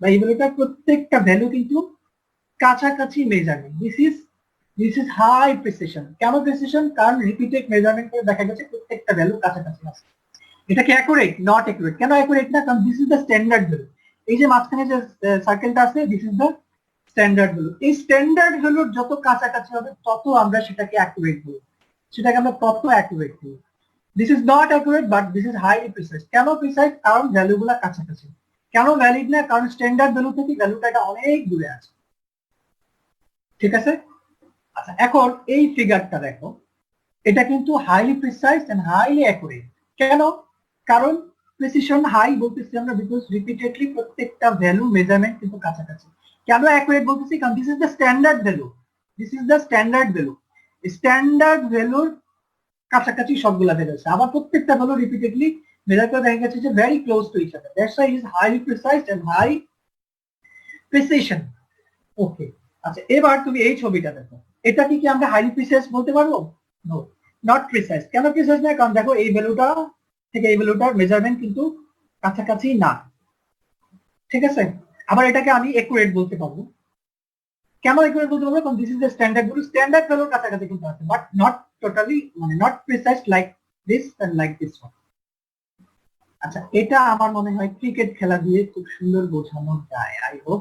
বা এই ভ্যালুটা প্রত্যেকটা ভ্যালু কিন্তু কাছাকাছি measurement. This is high precision. কেন প্রিসিশন? কারণ রিপিটেড মেজারমেন্ট করে দেখা গেছে প্রত্যেকটা ভ্যালু কাছাকাছি আছে। এটা কি অ্যাকুরেট? Not accurate. কেন অ্যাকুরেট না? কারণ this is the standard value. এই যে মাঝখানে যে সার্কেলটা আছে, this is the standard value. এই স্ট্যান্ডার্ড ভ্যালুর যত কাছাকাছি হবে তত আমরা সেটাকে অ্যাকুরেট বলবো, this is not accurate but this is highly precise. কেন প্রিসাইজ? কারণ ভ্যালুগুলা কাছাকাছি। কেন ভ্যালিড না? কারণ স্ট্যান্ডার্ড ভ্যালু থেকে ভ্যালুটা এটা অনেক দূরে আছে, ঠিক আছে? আচ্ছা, এখন এই ফিগারটা দেখো, এটা কিন্তু highly precise and highly accurate. কেন? কারণ প্রিসিশন হাই বলতেছি আমরা বিকজ রিপিটেডলি প্রত্যেকটা ভ্যালু মেজারমেন্ট কিন্তু কাছাকাছি। কেন অ্যাকুরেট বলতেছি? কারণ this is the standard value. Standard ভ্যালুর কাছাকাছি সবগুলা ভ্যালু আছে, আবার প্রত্যেকটা ভ্যালু রিপিটেডলি মেজার করে দেখা গেছে যে very close to each other. That's why is highly precise and high precision. Okay, আচ্ছা এবার তুমি এই ছবিটা দেখো, এটা কি আমরা হাইলি প্রিসাইজ বলতে পারবো? No, not precise. কেন প্রিসাইজ না? কারণ দেখো এই ভ্যালুটা থেকে এই ভ্যালুটার মেজারমেন্ট কিন্তু কাছাকাছি না, ঠিক আছে? আবার এটাকে আমি একুরেট বলতে পারবো। কেন একুরেট বলতে পারবো? কারণ দিস ইজ দ্য স্ট্যান্ডার্ড ভ্যালুর কাছাকাছি কিন্তু আছে, বাট নট টোটালি, মানে not precise like this and like this one. আচ্ছা, এটা আমার মনে হয় ক্রিকেট খেলা দিয়ে খুব সুন্দর বোঝানো যায়। আই হোপ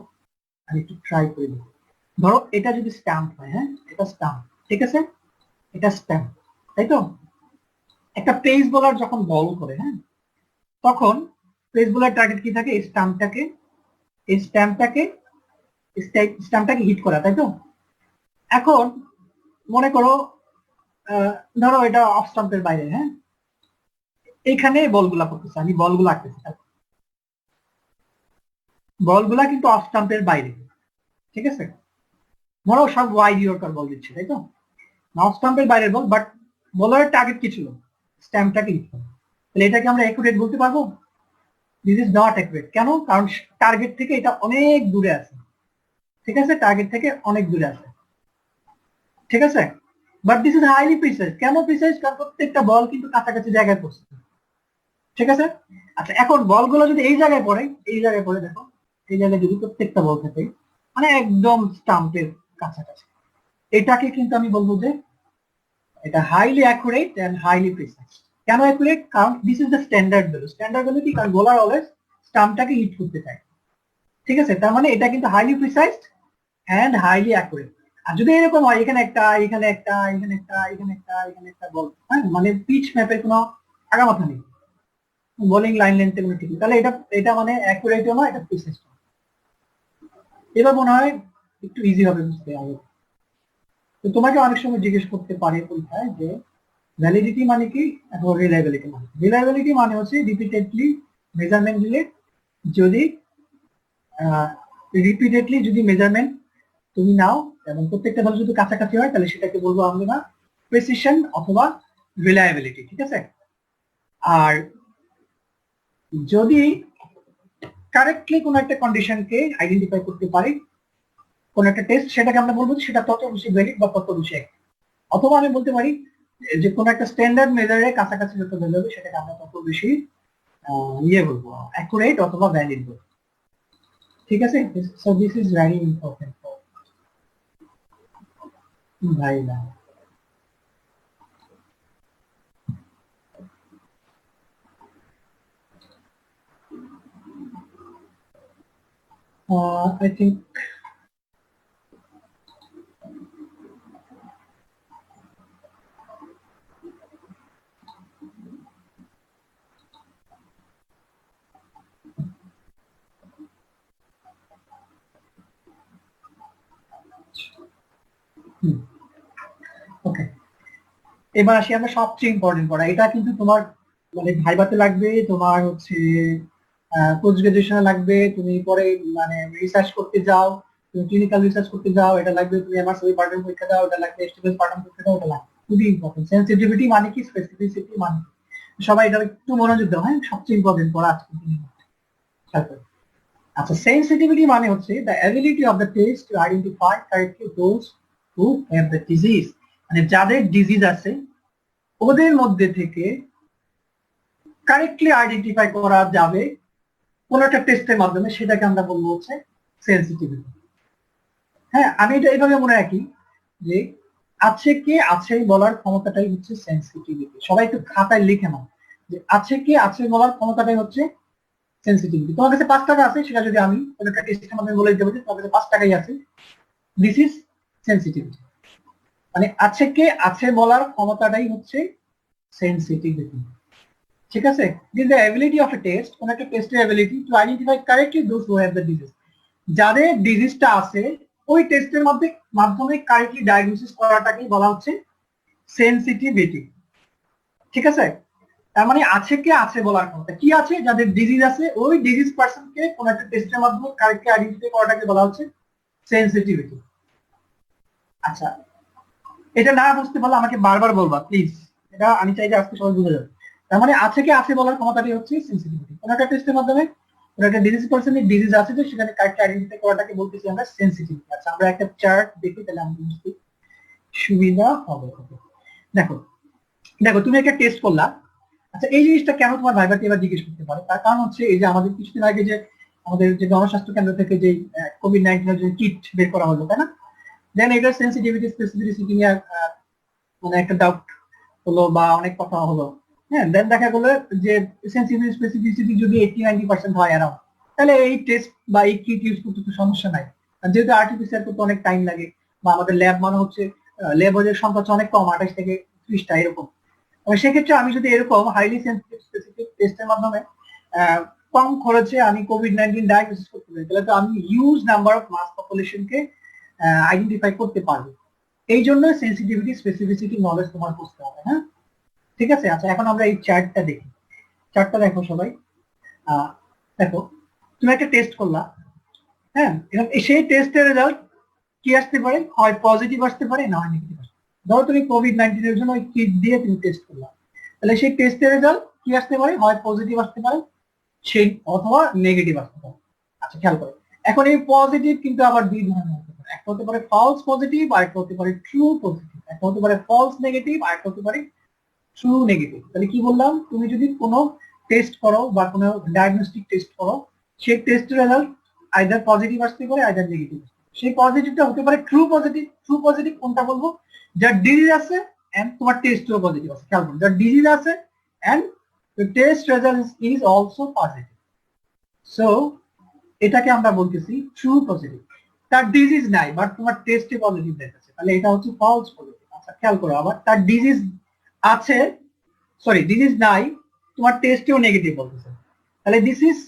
আমি একটু ট্রাই করে দেখি। ধরো এটা যদি স্ট্যাম্প হয়, হ্যাঁ এটা স্ট্যাম্প, ঠিক আছে, এটা স্ট্যাম্প, তাই তো? একটা পেস বোলার যখন বল করে, হ্যাঁ, তখন পেস বোলার টার্গেট কি থাকে? স্ট্যাম্পটাকে স্ট্যাম্পটাকে হিট করা, তাই তো? এখন মনে করো ধরো এটা অফ স্টাম্পের বাইরে, হ্যাঁ, এইখানে বলগুলা পড়তেছে, আমি বলগুলো আঁকতেছি, বলগুলা কিন্তু অফ স্টাম্পের বাইরে, ঠিক আছে? ধরো সব ওয়াইড ইয়র্কার বল দিচ্ছে, তাই তো? অফ স্টাম্পের বাইরের বল, বাট বলারের টার্গেট কি ছিল? স্ট্যাম্পটাকে হিট করা। তাহলে এটাকে আমরা অ্যাকুরেট বলতে পারবো? This is not accurate. কেন? কারণ টার্গেট থেকে এটা অনেক দূরে আছে, ঠিক আছে, টার্গেট থেকে অনেক দূরে আছে, ঠিক আছে। But this is highly precise. কেন প্রিসাইজ? কারণ প্রত্যেকটা বল কিন্তু কাছাকাছি জায়গায় পড়ছে, ঠিক আছে। আচ্ছা, এখন বলগুলো যদি এই জায়গায় পড়ে, এই জায়গায় পড়ে, দেখো এই জায়গায় যদি প্রত্যেকটা বল থাকে মানে একদম স্টাম্পের কাছাকাছি, এটাকে কিন্তু আমি বলবো যে এটা highly accurate and highly precise. কেন অ্যাকুরেট? কারণ this is the standard value. Standard value কি? কারণ বোলার অলওয়েজ স্টাম্পটাকে হিট করতে চায়, ঠিক আছে। তার মানে এটা কিন্তু highly precise and highly accurate. আর যদি এরকম হয় এখানে একটা, এখানে একটা, এখানে একটা, এখানে একটা, এখানে একটা বল, হ্যাঁ, মানে পিচ ম্যাপের কোনো আগামাথা নেই, বোলিং লাইন লেন্থে কোনো ঠিক নেই, তাহলে এটা এটা মানে অ্যাকুরেটও না, এটা প্রিসাইজ না। এবার মনে হয় একটু ইজি হবে বুঝতে আগে। তো তোমাকে অনেক সময় জিজ্ঞেস করতে পারে পরীক্ষায় যে ভ্যালিডিটি মানে কি এবং রিলায়েবিলিটি মানে। রিলায়েবিলিটি মানে হচ্ছে রিপিটেডলি মেজারমেন্ট দিলে, যদি রিপিটেডলি যদি মেজারমেন্ট তুমি নাও এবং প্রত্যেকটা ভ্যালু যদি কাছাকাছি হয় তাহলে সেটাকে বলবো আমরা প্রেসিশন অথবা রিলায়েবিলিটি, ঠিক আছে। আর যদি কারেক্টলি কোনো একটা কন্ডিশনকে আইডেন্টিফাই করতে পারি কোন একটা টেস্ট, সেটাকে আমরা বলবো সেটা তত বেশি ভ্যালিড বা তত বেশি accurate। অথবা আমি বলতে পারি যে কোনো একটা স্ট্যান্ডার্ড মেজারের কাছাকাছি যত ভ্যালু হবে সেটাকে আমরা তত বেশি ইয়ে বলবো অ্যাকুরেট অথবা ভ্যালিড বলবো, ঠিক আছে। So this is very important ভাই না। I think ওকে, এবার আসি আমরা সবচেয়ে ইম্পর্টেন্ট পড়া। এটা কিন্তু তোমার মানে ভাইভাতে লাগবে, তোমার হচ্ছে পোস্ট গ্রাজুয়েশনে লাগবে, তুমি পরে মানে রিসার্চ করতে যাও, তুমি ক্লিনিক্যাল রিসার্চ করতে যাও, এটা লাগবে, তুমি এমআরসি পার্টনার পরীক্ষা দাও, এটা লাগবে, এসটিএস পার্টনার পরীক্ষা দাও, এটা লাগবে। খুবই ইম্পর্টেন্ট। সেনসিটিভিটি মানে কি, স্পেসিফিসিটি মানে কি, সবাই এটা একটু মনোযোগ দাও, হ্যাঁ, সবচেয়ে ইম্পর্টেন্ট পড়া আজকে। আচ্ছা, সেনসিটিভিটি মানে হচ্ছে the ability of the test to identify correctly those who have the disease, মানে যাদের ডিজিজ আছে ওদের মধ্যে থেকে কারেক্টলি আইডেন্টিফাই করা যাবে কোন একটা টেস্টের মাধ্যমে, সেটাকে আমরা বলবো হচ্ছে সেনসিটিভিটি। হ্যাঁ, আমি এটা এইভাবে মনে রাখি যে আছে কে আছে বলার ক্ষমতাটাই হচ্ছে সেনসিটিভিটি। সবাই একটু খাতায় লিখে নাও যে আছে কে আছে বলার ক্ষমতাটাই হচ্ছে সেনসিটিভিটি। তোমার কাছে 5 টাকা আছে, সেটা যদি আমি কোনো একটা টেস্টের মাধ্যমে বলে দিতে পারি তোমার কাছে 5 টাকাই আছে, দিস ইজ সেনসিটিভিটি। মানে আছে কে আছে বলার ক্ষমতাটাই হচ্ছে সেনসিটিভিটি, ঠিক আছে। This the ability of a test, কোন একটা টেস্টের ability to identify correctly those who have the disease, যাদের ডিজিজটা আছে ওই টেস্টের মাধ্যমে কারেক্টলি ডায়াগনোসিস করাটাকেই বলা হচ্ছে সেনসিটিভিটি, ঠিক আছে। তার মানে আছে কে আছে বলার ক্ষমতা, কি আছে, যাদের ডিজিজ আছে ওই ডিজিজ পার্সনকে কোন একটা টেস্টের মাধ্যমে কারেক্টলি আইডেন্টিফাই করাটাকে বলা হচ্ছে সেনসিটিভিটি। আচ্ছা, এটা না বুঝতে পারলে আমাকে বারবার বলবা প্লিজ, এটা আমি চাই যে আজকে সবাই বুঝে যাবে। তার মানে আছে কি আছে বলার ক্ষমতাটি হচ্ছে সেনসিটিভিটি। কোন একটা টেস্টের মাধ্যমে কোন একটা ডিজিজ পার্সনের ডিজিজ আছে যে সেখানে কারেক্ট আইডেন্টিফাই করাটাকে বলতেছি আমরা সেনসিটিভিটি। আচ্ছা, আমরা একটা চার্ট দেখি তাহলে আমাদের বুঝতে সুবিধা হবে। দেখো দেখো তুমি একটা টেস্ট করলা। আচ্ছা, এই জিনিসটা কেন তোমার ভাইভাতে এবার জিজ্ঞেস করতে পারে, তার কারণ হচ্ছে এই যে আমাদের কিছুদিন আগে যে আমাদের যে জনস্বাস্থ্য কেন্দ্র থেকে যে কোভিড-19 এর যে কিট বের করা হলো, তাই না? দেন এটার সেন্সিটিভিটি স্পেসিফিসিটি নিয়ে মানে একটা ডাউট হলো বা অনেক কথা হলো। হ্যাঁ, দেন দেখা গেলো যে সেন্সিটিভিটি স্পেসিফিসিটি যদি 80-90% হয় অ্যারাউন্ড, তাহলে এই টেস্ট বা এই কিট ইউজ করতে তো সমস্যা নাই। যেহেতু আরটিপিসিআর করতে অনেক টাইম লাগে, বা আমাদের ল্যাব মানে হচ্ছে ল্যাবের সংখ্যা হচ্ছে অনেক কম, 28 থেকে 30টা এরকম। সেক্ষেত্রে আমি যদি এরকম হাইলি সেন্সিটিভ স্পেসিফিক টেস্টের মাধ্যমে কম খরচে আমি কোভিড-19 ডায়াগনোসিস করতে পারি, তাহলে তো আমি হিউজ নাম্বার অফ মাস পপুলেশনকে আইডেন্টিফাই করতে পারবো। এই জন্য সেন্সিটিভিটি স্পেসিফিসিটি নলেজ তোমার বুঝতে হবে। হ্যাঁ, ঠিক আছে। আচ্ছা, এখন আমরা এই চার্টটা দেখি। চার্টটা দেখো সবাই। দেখো, তুমি একটা টেস্ট করলা, হ্যাঁ, এবং সেই টেস্টের রেজাল্ট কি আসতে পারে? হয় পজিটিভ আসতে পারে, না হয় নেগেটিভ আসতে পারে। ধরো তুমি কোভিড-19 এর জন্য ওই কিট দিয়ে তুমি টেস্ট করলা, তাহলে সেই টেস্টের রেজাল্ট কি আসতে পারে? হয় পজিটিভ আসতে পারে, সেই অথবা নেগেটিভ আসতে পারে। আচ্ছা, খেয়াল করো। এখন এই পজিটিভ কিন্তু আবার দুই ধরনের হতে পারে। একটা হতে পারে ফলস পজিটিভ, আর একটা হতে পারে ট্রু পজিটিভ। একটা হতে পারে ফলস নেগেটিভ, আর একটা হতে পারে ট্রু নেগেটিভ। তাহলে কি বললাম? তুমি যদি কোনো টেস্ট করো বা কোনো ডায়াগনস্টিক টেস্ট করো, সেই টেস্টের রেজাল্ট আইদার পজিটিভ আসতে পারে, আইদার নেগেটিভ। সেই পজিটিভটা হতে পারে ট্রু পজিটিভ। ট্রু পজিটিভ কোনটা বলবো? যার ডিজিজ আছে এন্ড তোমার টেস্টও পজিটিভ আছে। খেয়াল করো, যার ডিজিজ আছে and the test result is also positive. So এটাকে আমরা বলতেছি ট্রু পজিটিভ। তার ডিজিজ নাই বাট তোমার টেস্টে পজিটিভ দেখাচ্ছে, তাহলে এটা হচ্ছে ফলস পজিটিভ। আচ্ছা, খেয়াল করো, আবার তার ডিজিজ আছে, সরি ডিজিজ নাই, তোমার টেস্টেও নেগেটিভ বলতেছে, তাহলে দিস ইজ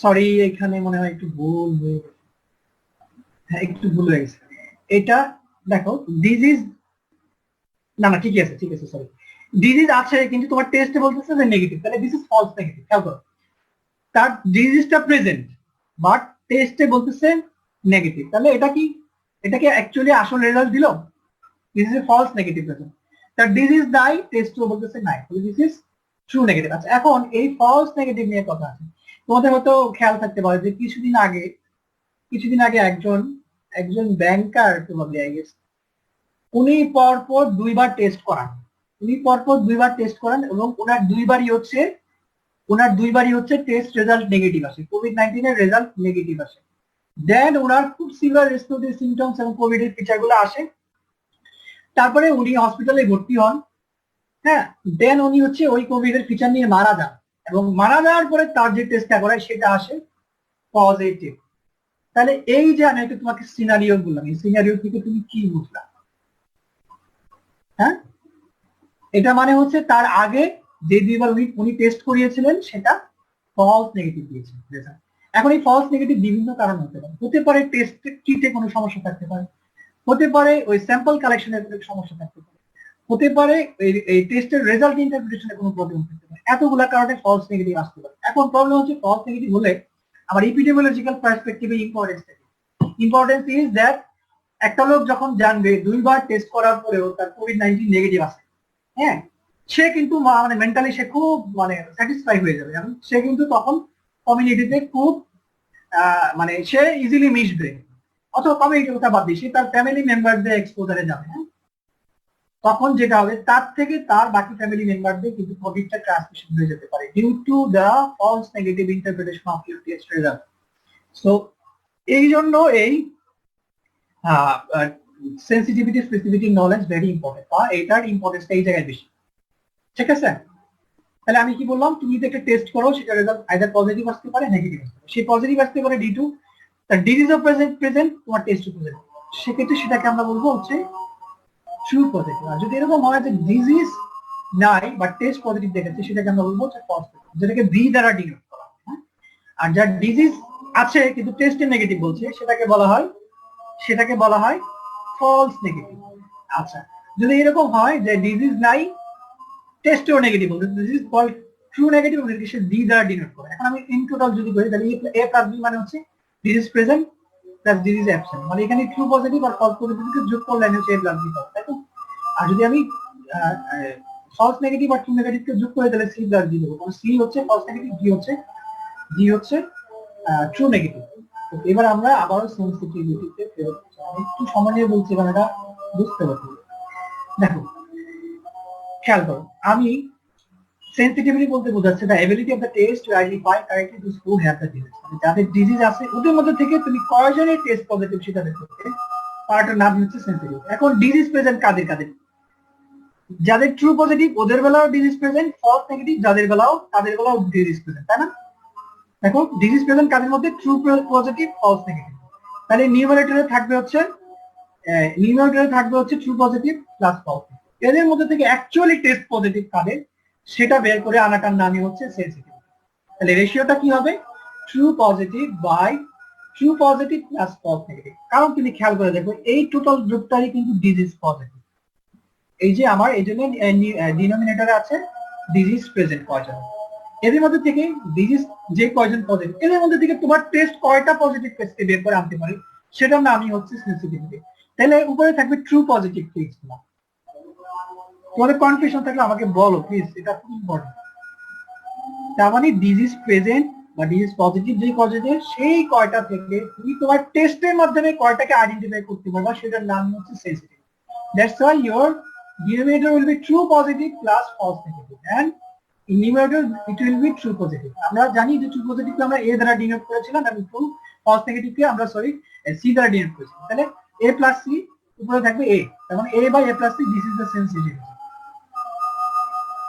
সরি, এখানে মনে হয় একটু ভুল হয়ে গেছে। হ্যাঁ, একটু ভুল হয়ে গেছে। এটা দেখো, ডিজিজ না না ঠিকই আছে, ঠিক আছে, সরি। ডিজিজ আছে কিন্তু তোমার টেস্টে বলতেছে যে নেগেটিভ, তাহলে দিস ইজ ফলস নেগেটিভ। খেয়াল করো, তার ডিজিজটা প্রেজেন্ট বাট টেস্টে বলতেছে নেগেটিভ, তাহলে এটা কি? এটা কি অ্যাকচুয়ালি আসল রেজাল্ট দিল? This is false negative result. তার ডিজিজ নাই, টেস্টও বলতেছে নাই, তাহলে দিস ইজ ট্রু নেগেটিভ। আচ্ছা, এখন এই ফলস নেগেটিভ নিয়ে কথা আছে। তোমাদের হয়তো খেয়াল থাকতে পারে যে কিছুদিন আগে একজন একজন ব্যাংকার, প্রবাবলি আই গেস, উনি পরপর দুইবার টেস্ট করান। এবং ওনার দুইবারই হচ্ছে টেস্ট রেজাল্ট নেগেটিভ আসে, কোভিড-19 এর রেজাল্ট নেগেটিভ আসে। দেন ওনার খুব সিভিয়ার রেসপিরেটরি সিমটমস এবং কোভিড এর ফিচার গুলো আসে। তারপরে উনি হসপিটালে ভর্তি হন। হ্যাঁ, দেন উনি হচ্ছে ওই কোভিড এর ফিচার নিয়ে মারা যান, এবং মারা যাওয়ার পরে তার যে টেস্টটা করায় সেটা আসে পজিটিভ। তাহলে এই যে আমি একটা তোমাকে সিনারিও বললাম, এই সিনারিও থেকে তুমি কি বুঝলা? হ্যাঁ, এটা মানে হচ্ছে তার আগে যে দুইবার উনি টেস্ট করিয়েছিলেন সেটা ফলস নেগেটিভ দিয়েছেন রেজাল্ট। এখন এই ফলস নেগেটিভ বিভিন্ন কারণ হতে পারে টেস্ট কিটে কোনো সমস্যা থাকতে পারে, হতে পারে ওই স্যাম্পল কালেকশনের কোনো সমস্যা থাকতে পারে, হতে পারে এই টেস্টের রেজাল্ট ইন্টারপ্রিটেশনে কোনো প্রবলেম থাকতে পারে। এতগুলা কারণে ফলস নেগেটিভ আসতে পারে। এখন প্রবলেম হচ্ছে ফলস নেগেটিভ হলে আমার এপিডেমিওলজিক্যাল পার্সপেক্টিভে ইম্পর্টেন্স ইজ দ্যাট একটা লোক যখন জানবে দুইবার টেস্ট করার পরেও তার কোভিড-19 নেগেটিভ আছে, হ্যাঁ, সে কিন্তু মানে মেন্টালি সে খুব মানে স্যাটিসফাই হয়ে যাবে, এবং সে কিন্তু তখন কমিউনিটিতে খুব মানে সে ইজিলি মিশবে, অথবা কমিউনিটির কথা বাদ দিয়ে সে তার ফ্যামিলি মেম্বারদের এক্সপোজারে যাবে। হ্যাঁ, তখন যেটা হবে তার থেকে তার বাকি ফ্যামিলি মেম্বারদের কিন্তু কোভিডটা ট্রান্সমিশন হয়ে যেতে পারে due to the false negative interpretation of your test result. So এই জন্য এই sensitivity specific knowledge very important, বা এটার ইম্পর্টেন্সটা এই জায়গায় বেশি। ঠিক আছে, তাহলে আমি কি বললাম? তুমি যদি একটা টেস্ট করো, সেটা রেজাল্ট আইদার পজিটিভ আসতে পারে, নেগেটিভ আসতে পারে। সেই পজিটিভ আসতে পারে due to the disease of present, তোমার টেস্ট প্রেজেন্ট, সেক্ষেত্রে সেটাকে আমরা বলবো হচ্ছে ট্রু পজিটিভ। আর যদি এরকম হয় যে ডিজিজ নাই বাট টেস্ট পজিটিভ দেখাচ্ছে, সেটাকে আমরা বলবো হচ্ছে ফলস পজিটিভ, যেটাকে বি দ্বারা ডিনোট করা হয়। আর যার ডিজিজ আছে কিন্তু টেস্টে নেগেটিভ বলছে, সেটাকে বলা হয় ফলস নেগেটিভ। আচ্ছা, যদি এরকম হয় যে ডিজিজ নাই, টেস্টেও নেগেটিভ বলতে, this is called true negative, এবং এটাকে সে ডি দ্বারা ডিনোট করে। এখন আমি ইন টোটাল যদি করি, তাহলে এ প্লাস বি মানে হচ্ছে disease present plus disease absent, মানে এখানে ট্রু পজিটিভ আর ফলস পজিটিভকে যোগ করলে হচ্ছে এ প্লাস বি পাবো, তাই তো? আর যদি আমি ফলস নেগেটিভ আর ট্রু নেগেটিভকে যোগ করে, তাহলে সি প্লাস ডি দেবো, কারণ সি হচ্ছে ফলস নেগেটিভ, ডি হচ্ছে ট্রু নেগেটিভ। এবার আমরা আবারও সেন্সিটিভিটিতে ফেরত যাই। একটু সময় নিয়ে বলছি কারণ এটা বুঝতে পারছি। দেখো, খেয়াল করো, আমি সেন্সিটিভিটি বলতে বোঝাচ্ছে the ability of the test to identify correctly those who have the disease. মানে যাদের ডিজিজ আছে ওদের মধ্যে থেকে তুমি কয়জনের টেস্ট পজিটিভ সেটা বের করতে পার্টের নাম হচ্ছে সেন্সিটিভ। এখন ডিজিজ প্রেজেন্ট কাদের কাদের? যাদের ট্রু পজিটিভ ওদের বেলাও ডিজিজ প্রেজেন্ট, ফলস নেগেটিভ যাদের বেলাও তাদের বেলাও ডিজিজ প্রেজেন্ট, তাই না? দেখো ডিজিজ প্রেজেন্ট কাদের মধ্যে? True positive, false negative. তাহলে নিউমারেটরে থাকবে হচ্ছে ট্রু পজিটিভ প্লাস ফলস। এদের মধ্যে থেকে অ্যাকচুয়ালি টেস্ট পজিটিভ কাদের সেটা বের করে আনাটার নামই হচ্ছে সেন্সিটিভ। তাহলে রেশিওটা কি হবে? True positive by true positive plus false negative. কারণ তুমি খেয়াল করে দেখো এই টোটাল গ্রুপটারই কিন্তু ডিজিজ পজিটিভ। এই যে আমার এই জন্য ডিনোমিনেটরে আছে ডিজিজ প্রেজেন্ট কয়জন, এদের মধ্যে থেকে ডিজিজ যে কয়জন পজিটিভ এদের মধ্যে থেকে তোমার টেস্ট কয়টা পজিটিভ টেস্টকে বের করে আনতে পারে সেটার নামই হচ্ছে সেন্সিটিভিটি। তাহলে উপরে থাকবে ট্রু পজিটিভ কেসগুলো। তোমাদের কনফিউশন থাকলে আমাকে বলো প্লিজ, এটা খুব ইম্পর্টেন্ট। তার মানে ডিজিজ প্রেজেন্ট বা ডিজিজ পজিটিভ যে পজিটিভ সেই কয়টা থেকে তুমি তোমার টেস্টের মাধ্যমে কয়টাকে আইডেন্টিফাই করতে পারবা সেটার নাম হচ্ছে sensitive. That's why your denominator will be true positive plus false negative and in numerator it will be true positive. আমরা জানি যে true positive কে আমরা a দ্বারা ডিনোট করেছিলাম এবং true false negative কে আমরা c দ্বারা ডিনোট করেছিলাম। তাহলে a plus c উপরে থাকবে a, তার মানে a by a plus c this is the sensitivity.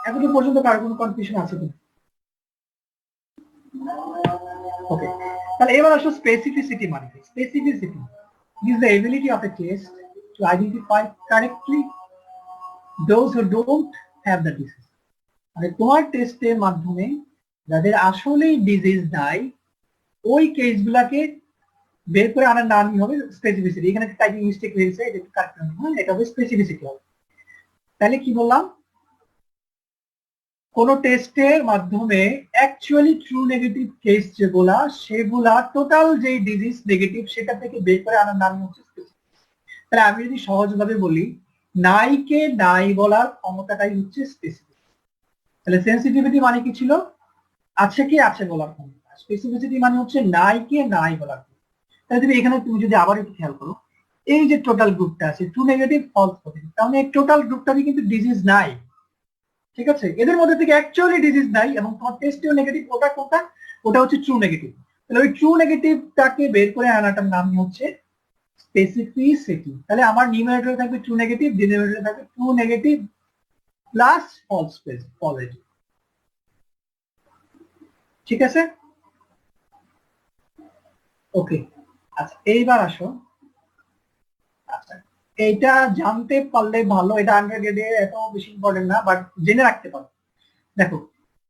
এখন পর্যন্ত কারো কোনো কনফিউশন আছে কিনা? ওকে, তাহলে এবার আসো স্পেসিফিসিটি মানে কি? Specificity is the ability of a test to identify correctly those who don't have the disease. মানে তোমার টেস্টের মাধ্যমে যাদের আসলেই ডিজিজ নাই ওই কেসগুলোকে বের করে আনার নামই হবে স্পেসিফিসিটি। এখানে টাইপিং মিস্টেক হয়েছে, এটা একটু কারেক্ট করতে হবে, এটা হবে স্পেসিফিসিটি হবে। তাহলে কি বললাম? কোন টেস্টের মাধ্যমে অ্যাকচুয়ালি ট্রু নেগেটিভ কেস যেগুলা সেগুলা টোটাল যে ডিজিজ নেগেটিভ সেটা থেকে বের করে আনার নামই হচ্ছে স্পেসিফিসিটি। তাহলে আমি যদি সহজভাবে বলি নাইকে নাই বলার ক্ষমতাটাই হচ্ছে স্পেসিফিসিটি। তাহলে সেন্সিটিভিটি মানে কি ছিল? আছে কি আছে বলার ক্ষমতা। স্পেসিফিসিটি মানে হচ্ছে নাই কে নাই বলার ক্ষমতা। তাহলে তুমি এখানে তুমি যদি আবার একটু খেয়াল করো এই যে টোটাল গ্রুপটা আছে ট্রু নেগেটিভ ফলস পজিটিভ, তাহলে এই টোটাল গ্রুপটারই কিন্তু ডিজিজ নাই, ঠিক আছে? এদের মধ্যে থেকে অ্যাকচুয়ালি ডিজিজ নাই এবং তোমার টেস্টেও নেগেটিভ, ওটা কোনটা? ওটা হচ্ছে ট্রু নেগেটিভ। তাহলে ওই ট্রু নেগেটিভটাকে বের করে আনাটার নাম হচ্ছে স্পেসিফিসিটি। তাহলে আমার নিউমারেটরে থাকবে ট্রু নেগেটিভ, ডিনোমিনেটরে থাকবে true negative plus false positive, ঠিক আছে? ওকে, আচ্ছা এইবার আসো। আচ্ছা এইটা জানতে পারলে ভালো, এটা আন্ডারগ্রেডে এত বেশি ইম্পর্টেন্ট না, বাট জেনে রাখতে পারো। দেখো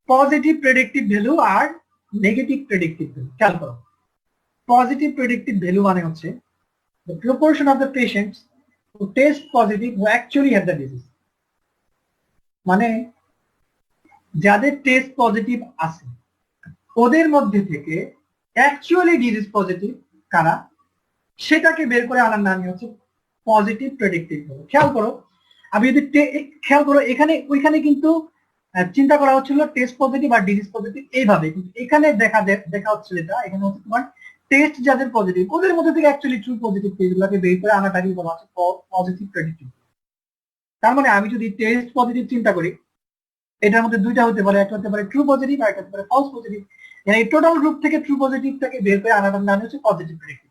পজিটিভ প্রেডিক্টিভ ভ্যালু আর নেগেটিভ প্রেডিক্টিভ ভ্যালু খেয়াল করো। পজিটিভ প্রেডিক্টিভ ভ্যালু মানে হচ্ছে the proportion of the patients who test positive who actually have the disease. মানে যাদের টেস্ট পজিটিভ আছে ওদের মধ্যে থেকে অ্যাকচুয়ালি ডিজিজ পজিটিভ কারা সেটাকে বের করে আনার নামই হচ্ছে পজিটিভ প্রেডিক্টিভ ভ্যালু। খেয়াল করো, আমি যদি খেয়াল করো এখানে ওইখানে কিন্তু চিন্তা করা হচ্ছিল টেস্ট পজিটিভ আর ডিজিজ পজিটিভ এইভাবে, কিন্তু এখানে দেখা হচ্ছে এটা এখানে হচ্ছে তোমার টেস্ট যাদের পজিটিভ ওদের মধ্যে থেকে অ্যাকচুয়ালি ট্রু পজিটিভ কেসগুলোকে বের করে আনাটাকে বলা হচ্ছে পজিটিভ প্রেডিক্টিভ। তার মানে আমি যদি টেস্ট পজিটিভ চিন্তা করি এটার মধ্যে দুইটা হতে পারে, একটা হতে পারে ট্রু পজিটিভ আর একটা হতে পারে ফলস পজিটিভ। এই টোটাল গ্রুপ থেকে ট্রু পজিটিভটাকে বের করে আনাটার নাম হচ্ছে পজিটিভ প্রেডিক্টিভ।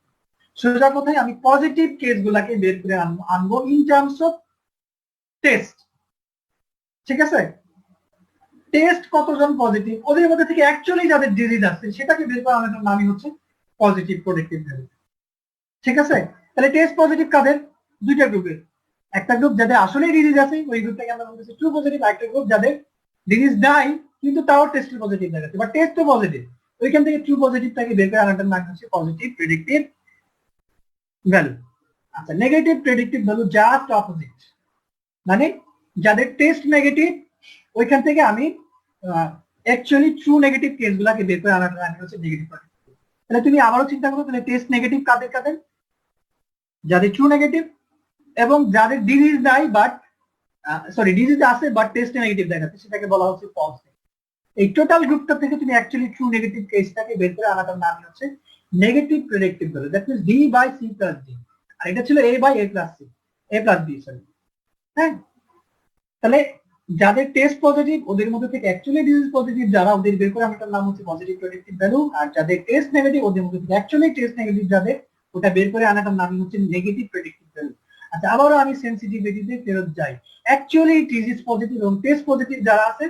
সোজা কথায় আমি পজিটিভ কেসগুলোকে বের করে আনবো ইন টার্মস অফ টেস্ট, ঠিক আছে? টেস্ট কতজন পজিটিভ ওদের মধ্যে থেকে অ্যাকচুয়ালি যাদের ডিজিজ আছে সেটাকে বের করে আনাটার নামই হচ্ছে পজিটিভ প্রেডিক্টিভ ভ্যালু, ঠিক আছে? তাহলে টেস্ট পজিটিভ কাদের? দুইটা গ্রুপের, একটা গ্রুপ যাদের আসলে ডিজিজ আছে ওই গ্রুপটাকে আমরা বলতেছি ট্রু পজিটিভ, আর একটা গ্রুপ যাদের ডিজিজ নাই কিন্তু তাও টেস্ট পজিটিভ দেখাচ্ছে বা টেস্ট পজিটিভ, ওইখান থেকে ট্রু পজিটিভটাকে বের করে আনাটার নাম হচ্ছে পজিটিভ প্রেডিক্টিভ ভ্যালু। আচ্ছা negative predictive value just opposite, মানে যাদের টেস্ট নেগেটিভ ওইখান থেকে আমি অ্যাকচুয়ালি ট্রু নেগেটিভ কেসগুলোকে বের করে আনাটার নাম হচ্ছে নেগেটিভ প্রেডিক্টিভ। তাহলে তুমি আবারও চিন্তা করো তাহলে টেস্ট নেগেটিভ কাদের কাদের? যাদের ট্রু নেগেটিভ এবং যাদের ডিজিজ নাই বাট ডিজিজ আছে বাট টেস্ট নেগেটিভ দেখাচ্ছে সেটাকে বলা হচ্ছে ফলস। এই টোটাল গ্রুপটা থেকে তুমি অ্যাকচুয়ালি ট্রু নেগেটিভ কেসটাকে বের করে আনাটার নাম হচ্ছে negative predictive value. That means D by C plus D, আর এটা ছিল A by A plus C, A plus B sorry, হ্যাঁ? তাহলে যাদের টেস্ট পজিটিভ ওদের মধ্যে থেকে অ্যাকচুয়ালি ডিজিজ পজিটিভ যারা ওদের বের করে আনাটার নাম হচ্ছে পজিটিভ প্রেডিক্টিভ ভ্যালু, আর যাদের টেস্ট নেগেটিভ ওদের মধ্যে থেকে অ্যাকচুয়ালি টেস্ট নেগেটিভ যাদের ওটা বের করে আনাটার নাম হচ্ছে নেগেটিভ প্রেডিক্টিভ আচ্ছা, আবারও আমি সেন্সিটিভিটিতে ফেরত যাই। অ্যাকচুয়ালি ডিজিজ পজিটিভ এবং টেস্ট পজিটিভ যারা আছে,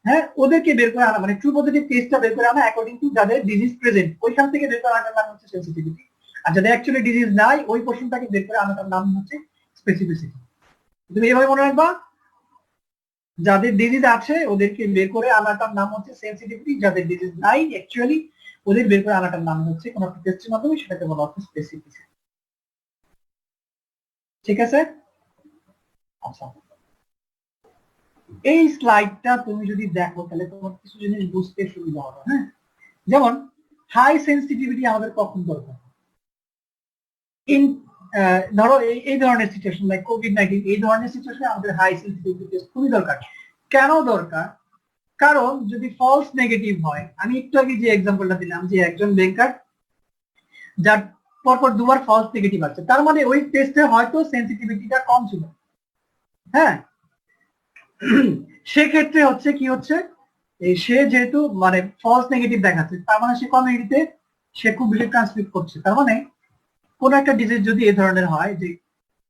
হ্যাঁ, ওদেরকে বের করে আনা, মানে ট্রু পজিটিভ টেস্টটা বের করে আনা অ্যাকর্ডিং টু যাদের ডিজিজ প্রেজেন্ট, ওইখান থেকে বের করে আনার নাম হচ্ছে সেন্সিটিভিটি। আর যাদের অ্যাকচুয়ালি ডিজিজ নাই, ওই পোর্শনটাকে বের করে আনার নাম হচ্ছে স্পেসিফিসিটি। তুমি এভাবে মনে রাখবা, যাদের ডিজিজ আছে ওদেরকে বের করে আনাটার নাম হচ্ছে সেন্সিটিভিটি, যাদের ডিজিজ নাই অ্যাকচুয়ালি ওদের বের করে আনাটার নাম হচ্ছে কোন একটা টেস্টের মাধ্যমে, সেটাকে বলা হচ্ছে স্পেসিফিসিটি। ঠিক আছে? আচ্ছা, এই স্লাইডটা তুমি যদি দেখো তাহলে তোমার কিছু জিনিস বুঝতে সুবিধা হবে। হ্যাঁ, যেমন হাই সেন্সিটিভিটি আমাদের কখন দরকার? ইন ধরো এই ধরনের সিচুয়েশন লাইক কোভিড-19, এই ধরনের সিচুয়েশনে আমাদের হাই সেন্সিটিভিটি টেস্ট খুবই দরকার। কেন দরকার? কারণ যদি ফলস নেগেটিভ হয়, আমি একটু আগে যে এক্সাম্পলটা দিলাম যে একজন ব্যাংকার যার পরপর দুবার ফলস নেগেটিভ আছে, তার মানে ওই টেস্টে হয়তো সেন্সিটিভিটিটা কম ছিল। হ্যাঁ, সেক্ষেত্রে হচ্ছে কি হচ্ছে, সে যেহেতু মানে ফলস নেগেটিভ দেখাচ্ছে, তার মানে সে কমিউনিটিতে সে খুব বেশি ট্রান্সমিট করছে। তার মানে কোন একটা ডিজিজ যদি এই ধরনের হয় যে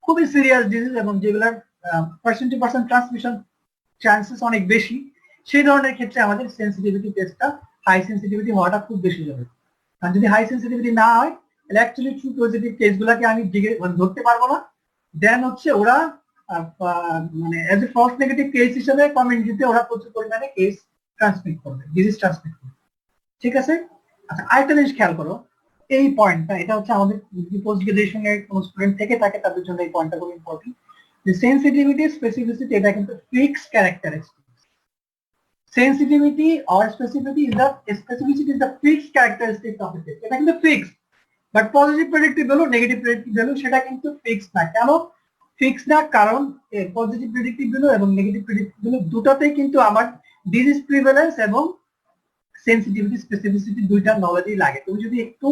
খুবই সিরিয়াস ডিজিজ এবং যেগুলোর percent to percent transmission chances অনেক বেশি, সেই ধরনের ক্ষেত্রে আমাদের সেন্সিটিভিটি টেস্টটা হাই সেন্সিটিভিটি হওয়াটা খুব বেশি যাবে। কারণ যদি হাই সেন্সিটিভিটি না হয় তাহলে অ্যাকচুয়ালি ট্রু পজিটিভ কেসগুলোকে আমি ধরতে পারবো না, দেন হচ্ছে ওরা মানে as a false negative case হিসেবে কমিউনিটিতে ওরা প্রচুর পরিমাণে কেস ট্রান্সমিট করবে, ডিজিজ ট্রান্সমিট করবে। ঠিক আছে? আচ্ছা, আরেকটা জিনিস খেয়াল করো, এই পয়েন্টটা, এটা হচ্ছে আমাদের পোস্ট গ্রাজুয়েশনের কোন স্টুডেন্ট থেকে থাকে তাদের জন্য এই পয়েন্টটা খুব ইম্পর্টেন্ট, যে সেন্সিটিভিটি স্পেসিফিসিটি এটা কিন্তু fixed characteristic. Sensitivity or specificity is the fixed characteristics of the test. এটা কিন্তু fixed, but positive predictive value, negative predictive value সেটা কিন্তু ফিক্সড না। কেন ফিক্সড না? কারণ পজিটিভ প্রেডিক্টিভ ভ্যালু এবং নেগেটিভ প্রেডিক্টিভ ভ্যালু দুটোতেই কিন্তু আমার ডিজিজ প্রিভ্যালেন্স এবং সেন্সিটিভিটি স্পেসিফিসিটি দুইটা নলেজই লাগে। তুমি যদি একটু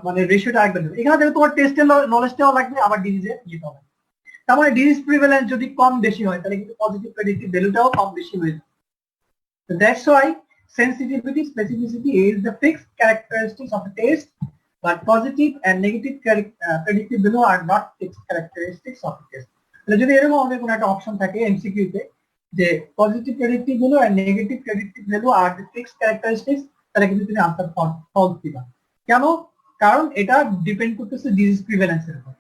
মানে রেশিওটা রাখবে, এখানে দেখো তোমার টেস্টের নলেজটাও লাগবে, আবার ডিজিজের ইয়েটাও লাগবে। তার মানে ডিজিজ প্রিভ্যালেন্স যদি কম বেশি হয় তাহলে কিন্তু পজিটিভ প্রেডিক্টিভ ভ্যালুটাও কম বেশি হয়ে যাবে। So that's why sensitivity specificity is the fixed characteristics of a test, but positive and negative predictive value are not fixed characteristics of a test. তাহলে যদি এরকম আমাদের কোনো একটা অপশন থাকে এমসিকিউ তে যে পজিটিভ প্রেডিক্টিভ ভ্যালু আর নেগেটিভ প্রেডিক্টিভ ভ্যালু আর দ্য ফিক্সড ক্যারেক্টারিস্টিক্স, তাহলে কিন্তু তুমি আনসার ফলস দিবা। কেন? কারণ এটা ডিপেন্ড করতেছে ডিজিজ প্রিভ্যালেন্সের উপর।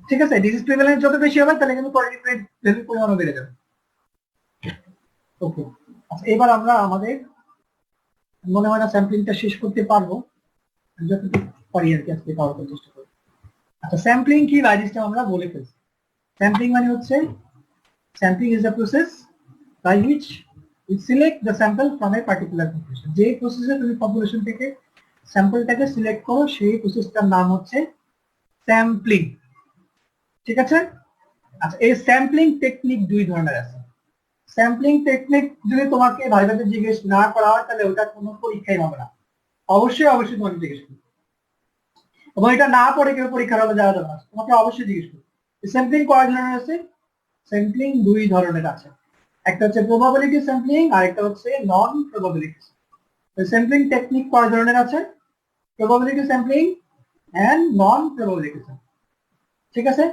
ঠিক আছে? ডিজিজ প্রিভ্যালেন্স যত বেশি হবে তাহলে কিন্তু পজিটিভ ভ্যালুর পরিমাণও বেড়ে যাবে। ওকে, আচ্ছা, এবার আমরা আমাদের মনে হয় না স্যাম্পলিংটা শেষ করতে পারবো, যতটুকু পারি আর কি আজকে করার চেষ্টা করি। আচ্ছা, স্যাম্পলিং কি রাইজিস্টার আমরা বলে ফেলছি। স্যাম্পলিং মানে হচ্ছে sampling is the process by which we select the sample from a particular population. যে প্রসেসে তুমি পপুলেশন থেকে স্যাম্পলটাকে সিলেক্ট করো সেই প্রসেসটার নাম হচ্ছে স্যাম্পলিং। ঠিক আছে? আচ্ছা, এই স্যাম্পলিং টেকনিক দুই ধরনের আছে। স্যাম্পলিং টেকনিক যদি তোমাকে ভাইভাতে জিজ্ঞেস না করা হয় তাহলে ওটা কোনো পরীক্ষাই হবে না, অবশ্যই তোমাকে জিজ্ঞেস করবে, এবং এটা না পড়ে কেউ পরীক্ষার হলে যাওয়া যাবে না, তোমাকে অবশ্যই জিজ্ঞেস করবে। স্যাম্পলিং কয় ধরনের আছে? স্যাম্পলিং দুই ধরনের আছে, একটা হচ্ছে প্রবাবিলিটি স্যাম্পলিং আর একটা হচ্ছে নন প্রবাবিলিটি। স্যাম্পলিং টেকনিক কয় ধরনের আছে? Probability sampling and non probability sampling. ঠিক আছে?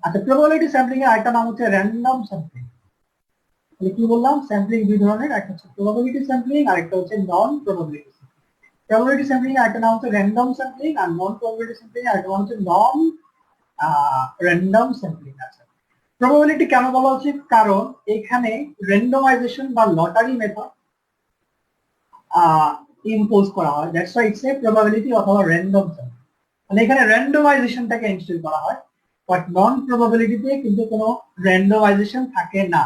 আচ্ছা, প্রবাবিলিটি স্যাম্পলিং এর আরেকটা নাম হচ্ছে র্যান্ডম স্যাম্পলিং। কি বললাম? স্যাম্পলিং দুই ধরনের, একটা হচ্ছে প্রবাবিলিটি স্যাম্পলিং আর একটা হচ্ছে নন প্রবাবিলিটি। প্রবাবিলিটি স্যাম্পলিং এর একটা নাম হচ্ছে র্যান্ডম স্যাম্পলিং আর নন প্রবাবিলিটি স্যাম্পলিং এর একটা নাম হচ্ছে নন র্যান্ডম স্যাম্পলিং। আছে প্রবাবিলিটি কেন বলা উচিত? কারণ এখানে র্যান্ডমাইজেশন বা লটারি মেথড ইম্পোজ করা হয়, that's why it's a probability অথবা র্যান্ডম স্যাম্পলিং। মানে এখানে র্যান্ডমাইজেশনটাকে ইনস্টল করা হয়, বাট নন প্রবাবিলিটিতে কিন্তু কোনো র্যান্ডমাইজেশন থাকে না।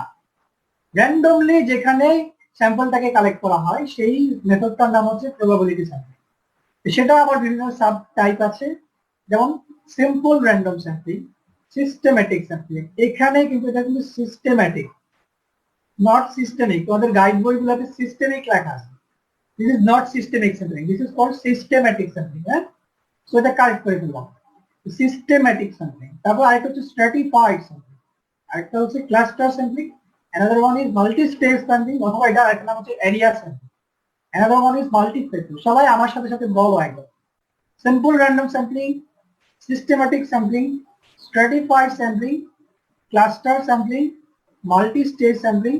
র্যান্ডমলি যেখানে স্যাম্পলটাকে কালেক্ট করা হয় সেই মেথডটার নাম হচ্ছে প্রবাবিলিটি স্যাম্পলিং। সেটা আবার বিভিন্ন সাব টাইপ আছে, যেমন simple random sampling, systematic sampling. এখানে কিন্তু এটা কিন্তু সিস্টেম্যাটিক, নট সিস্টেমিক। তোমাদের গাইড বইগুলোতে সিস্টেমিক লেখা আছে, this is not systemic sampling, this is called systematic sampling. হ্যাঁ, সো এটা কারেক্ট করে ফেললাম, সিস্টেম্যাটিক স্যাম্পলিং। তারপর আরেকটা হচ্ছে স্ট্র্যাটিফাইড স্যাম্পলিং, আরেকটা হচ্ছে cluster sampling, another one is multi-stage sampling, অথবা এটা একটা নাম হচ্ছে area sampling, another one is multi-phase। সবাই আমার সাথে সাথে বলো একদম। Simple random sampling, systematic sampling, stratified sampling, cluster sampling, multi stage sampling,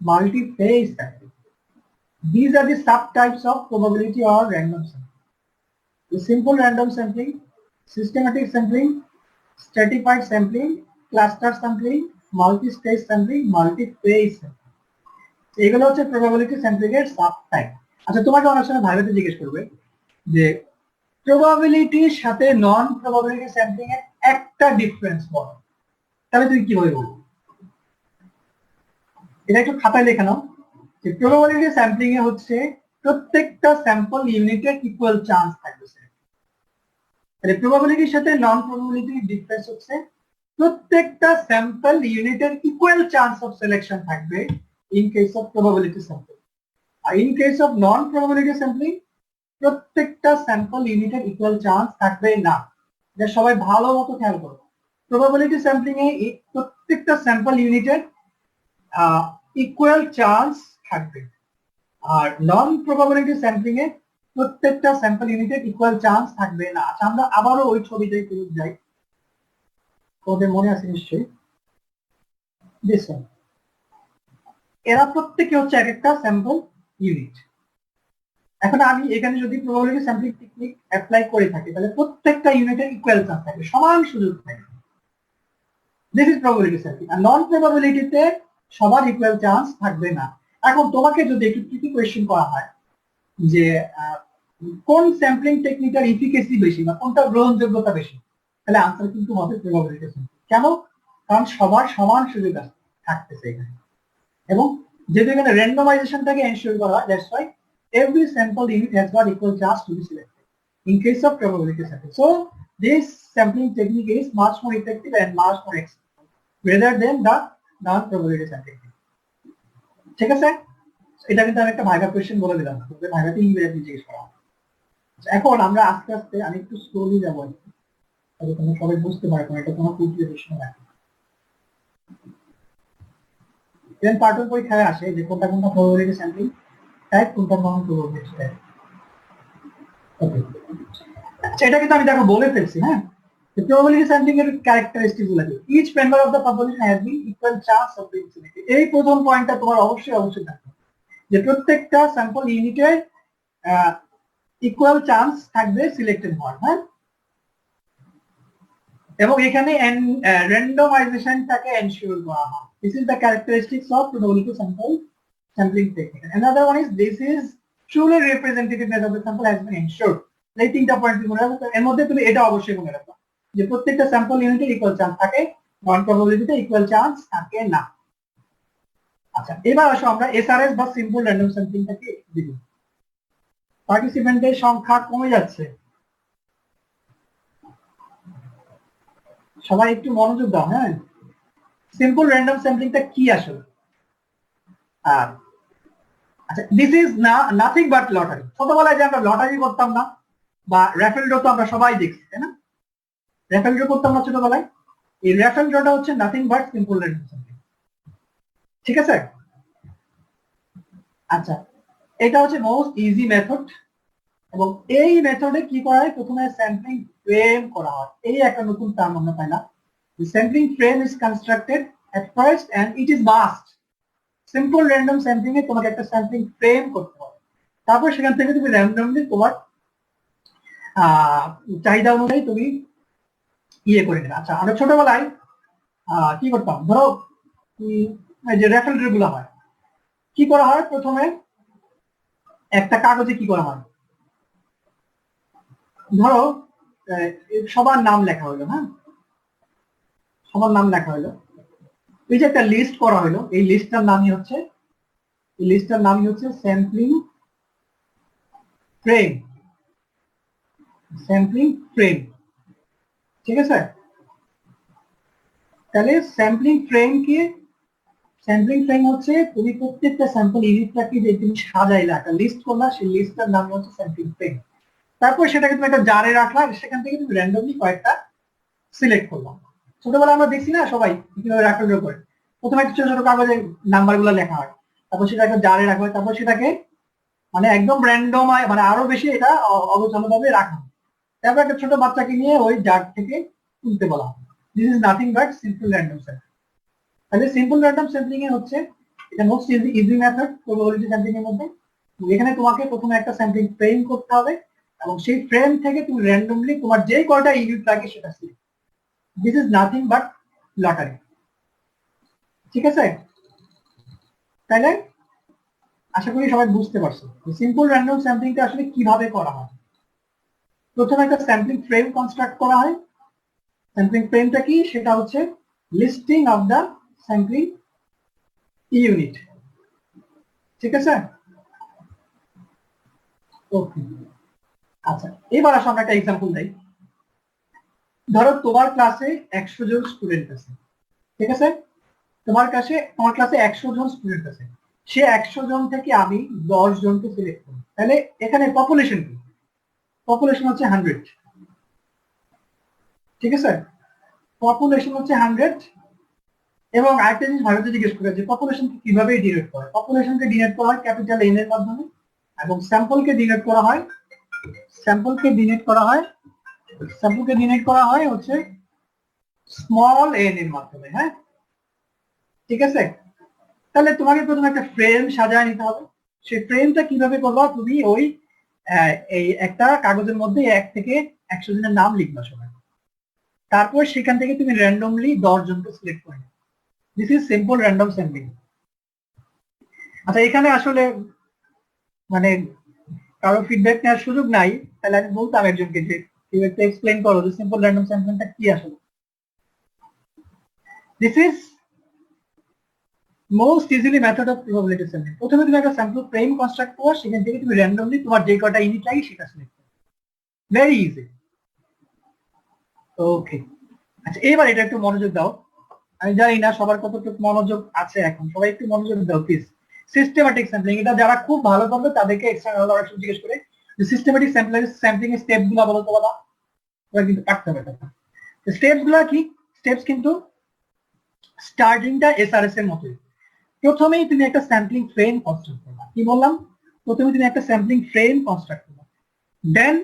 multi-phase sampling. These are the subtypes of probability or random sampling. The simple random sampling, systematic sampling, stratified sampling, cluster sampling, multi-stage sampling, multi-phase sampling. এগুলো হচ্ছে probability sampling এর subtype. আচ্ছা, তোমাকে অনেক সময় ভাইভাতে জিজ্ঞেস করবে যে probabilityর সাথে নন probability sampling এর একটা ডিফারেন্স বলো, তাহলে তুমি কিভাবে বলবো? এটা একটু খাতায় লেখা নাও যে প্রবাবিলিটি স্যাম্পলিং এ হচ্ছে প্রত্যেকটা স্যাম্পল ইউনিটের ইকুয়াল চান্স থাকবে। তাহলে প্রবাবিলিটির সাথে নন প্রবাবিলিটির ডিফারেন্স হচ্ছে প্রত্যেকটা স্যাম্পল ইউনিটের ইকুয়াল চান্স অফ সিলেকশন থাকবে in case of probability sampling. আর in case of non probability sampling প্রত্যেকটা স্যাম্পল ইউনিটের ইকুয়াল চান্স থাকবে না। এটা সবাই ভালো মতো খেয়াল করো। প্রবাবিলিটি স্যাম্পলিং এ প্রত্যেকটা স্যাম্পল ইউনিটের ইকুয়াল চান্স থাকবে, আর নন প্রবাবিলিটি স্যাম্পলিং এ প্রত্যেকটা স্যাম্পল ইউনিটের ইকুয়াল চান্স থাকবে না। আচ্ছা, আমরা আবারও ওই ছবিটাই ফেরত যাই, তোমাদের মনে আছে নিশ্চয়ই। দেখুন, এরা প্রত্যেকে হচ্ছে এক একটা স্যাম্পল ইউনিট। এখন আমি এখানে যদি প্রবাবিলিটি স্যাম্পলিং টেকনিক অ্যাপ্লাই করে থাকি তাহলে প্রত্যেকটা ইউনিটের ইকুয়াল চান্স থাকবে, সমান সুযোগ থাকবে। This is probability sampling. আর নন প্রবাবিলিটিতে সবার ইকুয়াল চান্স থাকবে না। এখন তোমাকে যদি একটু ট্রিকি কোয়েশ্চেন করা হয় যে কোন স্যাম্পলিং টেকনিকটার ইফিকেসি বেশি বা কোনটা গ্রহণযোগ্যতা বেশি, তাহলে আনসার কিন্তু হবে প্রবাবিলিটি স্যাম্পলিং। কেন? কারণ সবার সমান সুযোগ থাকতেছে এখানে, এবং যেহেতু এখানে র্যান্ডমাইজেশনটাকে এনশিওর করা হয়, that's why every sample unit has got equal chance to be selected in case of probability sampling. So this sampling technique is much more effective and much more expensive rather than the non-probability sampling. ঠিক আছে, এটা কিন্তু আমি একটা viva question বলে দিলাম, ভাইভাতে ইংরেজি জিজ্ঞেস করা। এখন আমরা আস্তে আস্তে আমি একটু স্লোলি যাবো তাহলে তোমরা সবাই বুঝতে পারবে, এটা তোমার প্রিপারেশন লাগে। দেন পার্ট 1 পরীক্ষায় আসে যে কোনটা কোনটা প্রবাবিলিটি স্যাম্পলিং টাইপ, কোনটা নন প্রবাবিলিটি টাইপ। ওকে, আচ্ছা, এটা কিন্তু আমি দেখো বলে ফেলছি। হ্যাঁ, the probability sampling এর ক্যারেক্টারিস্টিক গুলো কি? each member of the population has been equal chance of being selected. এই প্রথম পয়েন্টটা তোমার অবশ্যই থাকবে যে প্রত্যেকটা স্যাম্পল ইউনিটের ইকুয়াল চান্স থাকবে সিলেক্টেড হওয়ার। হ্যাঁ, এবং এখানে র্যান্ডমাইজেশনটাকে এনশিওর করা হয়। This is the characteristics of probability sampling technique. Another one is this is truly representativeness of the sample has been ensured. এই তিনটা পয়েন্ট মনে রাখো, এর মধ্যে তুমি এটা অবশ্যই মনে রাখো যে প্রত্যেকটা স্যাম্পল ইউনিটের ইকুয়াল চান্স থাকে, নন প্রবাবিলিটিতে ইকুয়াল চান্স থাকে না। আচ্ছা, এবার আসো আমরা এসআরএস বা সিম্পল র্যান্ডম স্যাম্পলিংটাকে দেখি। পার্টিসিপেন্টের সংখ্যা কমে যাচ্ছে, সবাই একটু মনোযোগ দাও। হ্যাঁ, সিম্পল র্যান্ডম স্যাম্পলিংটা কি আসলে? আচ্ছা, this is nothing but lottery. ছোটবেলায় যে আমরা লটারি করতাম না, বা র্যাফেল ড্র তো আমরা সবাই দেখছি, তাই না? র্যাফেল ড্র করতাম না ছোটবেলায়, এই র্যাফেল ড্রটা হচ্ছে nothing but simple random sampling. ঠিক আছে, আচ্ছা, এটা হচ্ছে মোস্ট ইজি মেথড, এবং এই মেথডে কি করা হয়? প্রথমে স্যাম্পলিং ফ্রেম করা হয়। এই একটা নতুন টার্ম আমরা পাইলাম, sampling frame is constructed at first and it is must. Simple random sampling এ তোমাকে একটা স্যাম্পলিং ফ্রেম করতে হবে, তারপর সেখান থেকে তুমি র্যান্ডমলি তোমার চাহিদা অনুযায়ী তুমি ইয়ে করে নেবে। আচ্ছা, আমরা ছোটবেলায় কি করতাম? ধরো যে র্যাফেল ড্র গুলো হয়, কি করা হয়? প্রথমে একটা কাগজে কি করা হয়? ধরো সবার নাম লেখা হলো। হ্যাঁ, সবার নাম লেখা হলো, এই যে একটা লিস্ট করা হলো, এই লিস্টটার নামই হচ্ছে স্যাম্পলিং ফ্রেম। স্যাম্পলিং ফ্রেম, ঠিক আছে? তাহলে স্যাম্পলিং ফ্রেম কি? স্যাম্পলিং ফ্রেম হচ্ছে তুমি প্রত্যেকটা স্যাম্পল ইউনিটটাকে যে তুমি সাজাইলা, একটা লিস্ট করলা, সেই লিস্টটার নাম হচ্ছে স্যাম্পলিং ফ্রেম। তারপর সেটাকে তুমি একটা জারে রাখলা, সেখান থেকে তুমি র্যান্ডমলি কয়েকটা সিলেক্ট করলাম। ছোটবেলায় আমরা দেখছি না সবাই কিভাবে র্যাফেল ড্র করে? প্রথমে একটা ছোট ছোট কাগজে নাম্বার গুলো লেখা হয়, তারপর সেটা একটা জারে রাখা হয়, তারপর সেটাকে মানে একদম র্যান্ডম, মানে আরো বেশি এটা অগোছালো ভাবে রাখা হয়। তারপর একটা ছোট বাচ্চাকে নিয়ে ওই জার থেকে তুলতে বলা হবে। This is nothing but simple random sampling. তাহলে সিম্পল র্যান্ডম স্যাম্পলিং এ হচ্ছে এটা most easy method probability sampling এর মধ্যে। এখানে তোমাকে প্রথমে একটা স্যাম্পলিং ফ্রেম করতে হবে এবং সেই ফ্রেম থেকে তুমি র্যান্ডমলি তোমার যে কয়টা ইউনিট লাগে সেটা select. This is nothing but lottery. ঠিক আছে? তাহলে আশা করি সবাই বুঝতে পারছো সিম্পল র্যান্ডম স্যাম্পলিংটা আসলে কিভাবে করা হয়। প্রথমে একটা স্যাম্পলিং ফ্রেম কনস্ট্রাক্ট করা হয়। স্যাম্পলিং ফ্রেমটা কি? সেটা হচ্ছে listing of the sampling unit. ঠিক আছে? ওকে, আচ্ছা এবার আসো আমরা একটা এক্সাম্পল দেই। ধরো তোমার ক্লাসে 100 জন স্টুডেন্ট আছে। ঠিক আছে? তোমার ক্লাসে 100 জন স্টুডেন্ট আছে। সে 100 জন থেকে আমি 10 জনকে সিলেক্ট করি। তাহলে এখানে পপুলেশন কি? পপুলেশন হচ্ছে 100। ঠিক আছে? পপুলেশন হচ্ছে 100। এবং আরেকটা জিনিস ভারতে জিজ্ঞেস করে যে পপুলেশনকে কিভাবে ডিনোট করা হয়। পপুলেশনকে ডিনোট করা হয় ক্যাপিটাল এন এর মাধ্যমে এবং স্যাম্পলকে ডিনোট করা হয় হচ্ছে স্মল এন এর মাধ্যমে। হ্যাঁ, ঠিক আছে? তাহলে তোমাকে প্রথমে একটা ফ্রেম সাজায় নিতে হবে। সেই ফ্রেমটা কিভাবে করবা? তুমি ওই এই একটা কাগজের মধ্যে 1 থেকে 100 জনের নাম লিখবা সবাই। তারপর সেখান থেকে তুমি র্যান্ডমলি 10 জনকে সিলেক্ট করে নেবে। This is simple random sampling. আচ্ছা এখানে আসলে মানে কারো ফিডব্যাক নেওয়ার সুযোগ নাই, তাহলে আমি বলতাম একজনকে যে কেউ একটা এক্সপ্লেইন করো যে সিম্পল র্যান্ডম স্যাম্পলিংটা কি আসলে। This is most easily method of probability sampling. প্রথমে তুমি একটা স্যাম্পল ফ্রেম কনস্ট্রাক্ট করো, সেখান থেকে তুমি র্যান্ডমলি তোমার যে কটা ইউনিট লাগে সেটা সিলেক্ট করো। Very easy. ওকে, আচ্ছা এবার এটা একটু মনোযোগ দাও। আমি জানি না সবার কতটুকু মনোযোগ আছে এখন, সবাই একটু মনোযোগ দাও প্লিজ। সিস্টেম্যাটিক স্যাম্পলিং, এটা যারা খুব ভালো করবে তাদেরকে এক্সটার্নাল অপশন জিজ্ঞেস করে যে সিস্টেম্যাটিক স্যাম্পলিং এর স্টেপ গুলো বলো তো বাবা। ওরা কিন্তু কাটতে হবে। স্টেপস গুলো কি? স্টেপস কিন্তু স্টার্টিংটা এসআরএস এর মতোই। প্রথমেই তুমি একটা স্যাম্পলিং ফ্রেম কনস্ট্রাক্ট করবা। কি বললাম? প্রথমে তুমি একটা স্যাম্পলিং ফ্রেম কনস্ট্রাক্ট করবা। দেন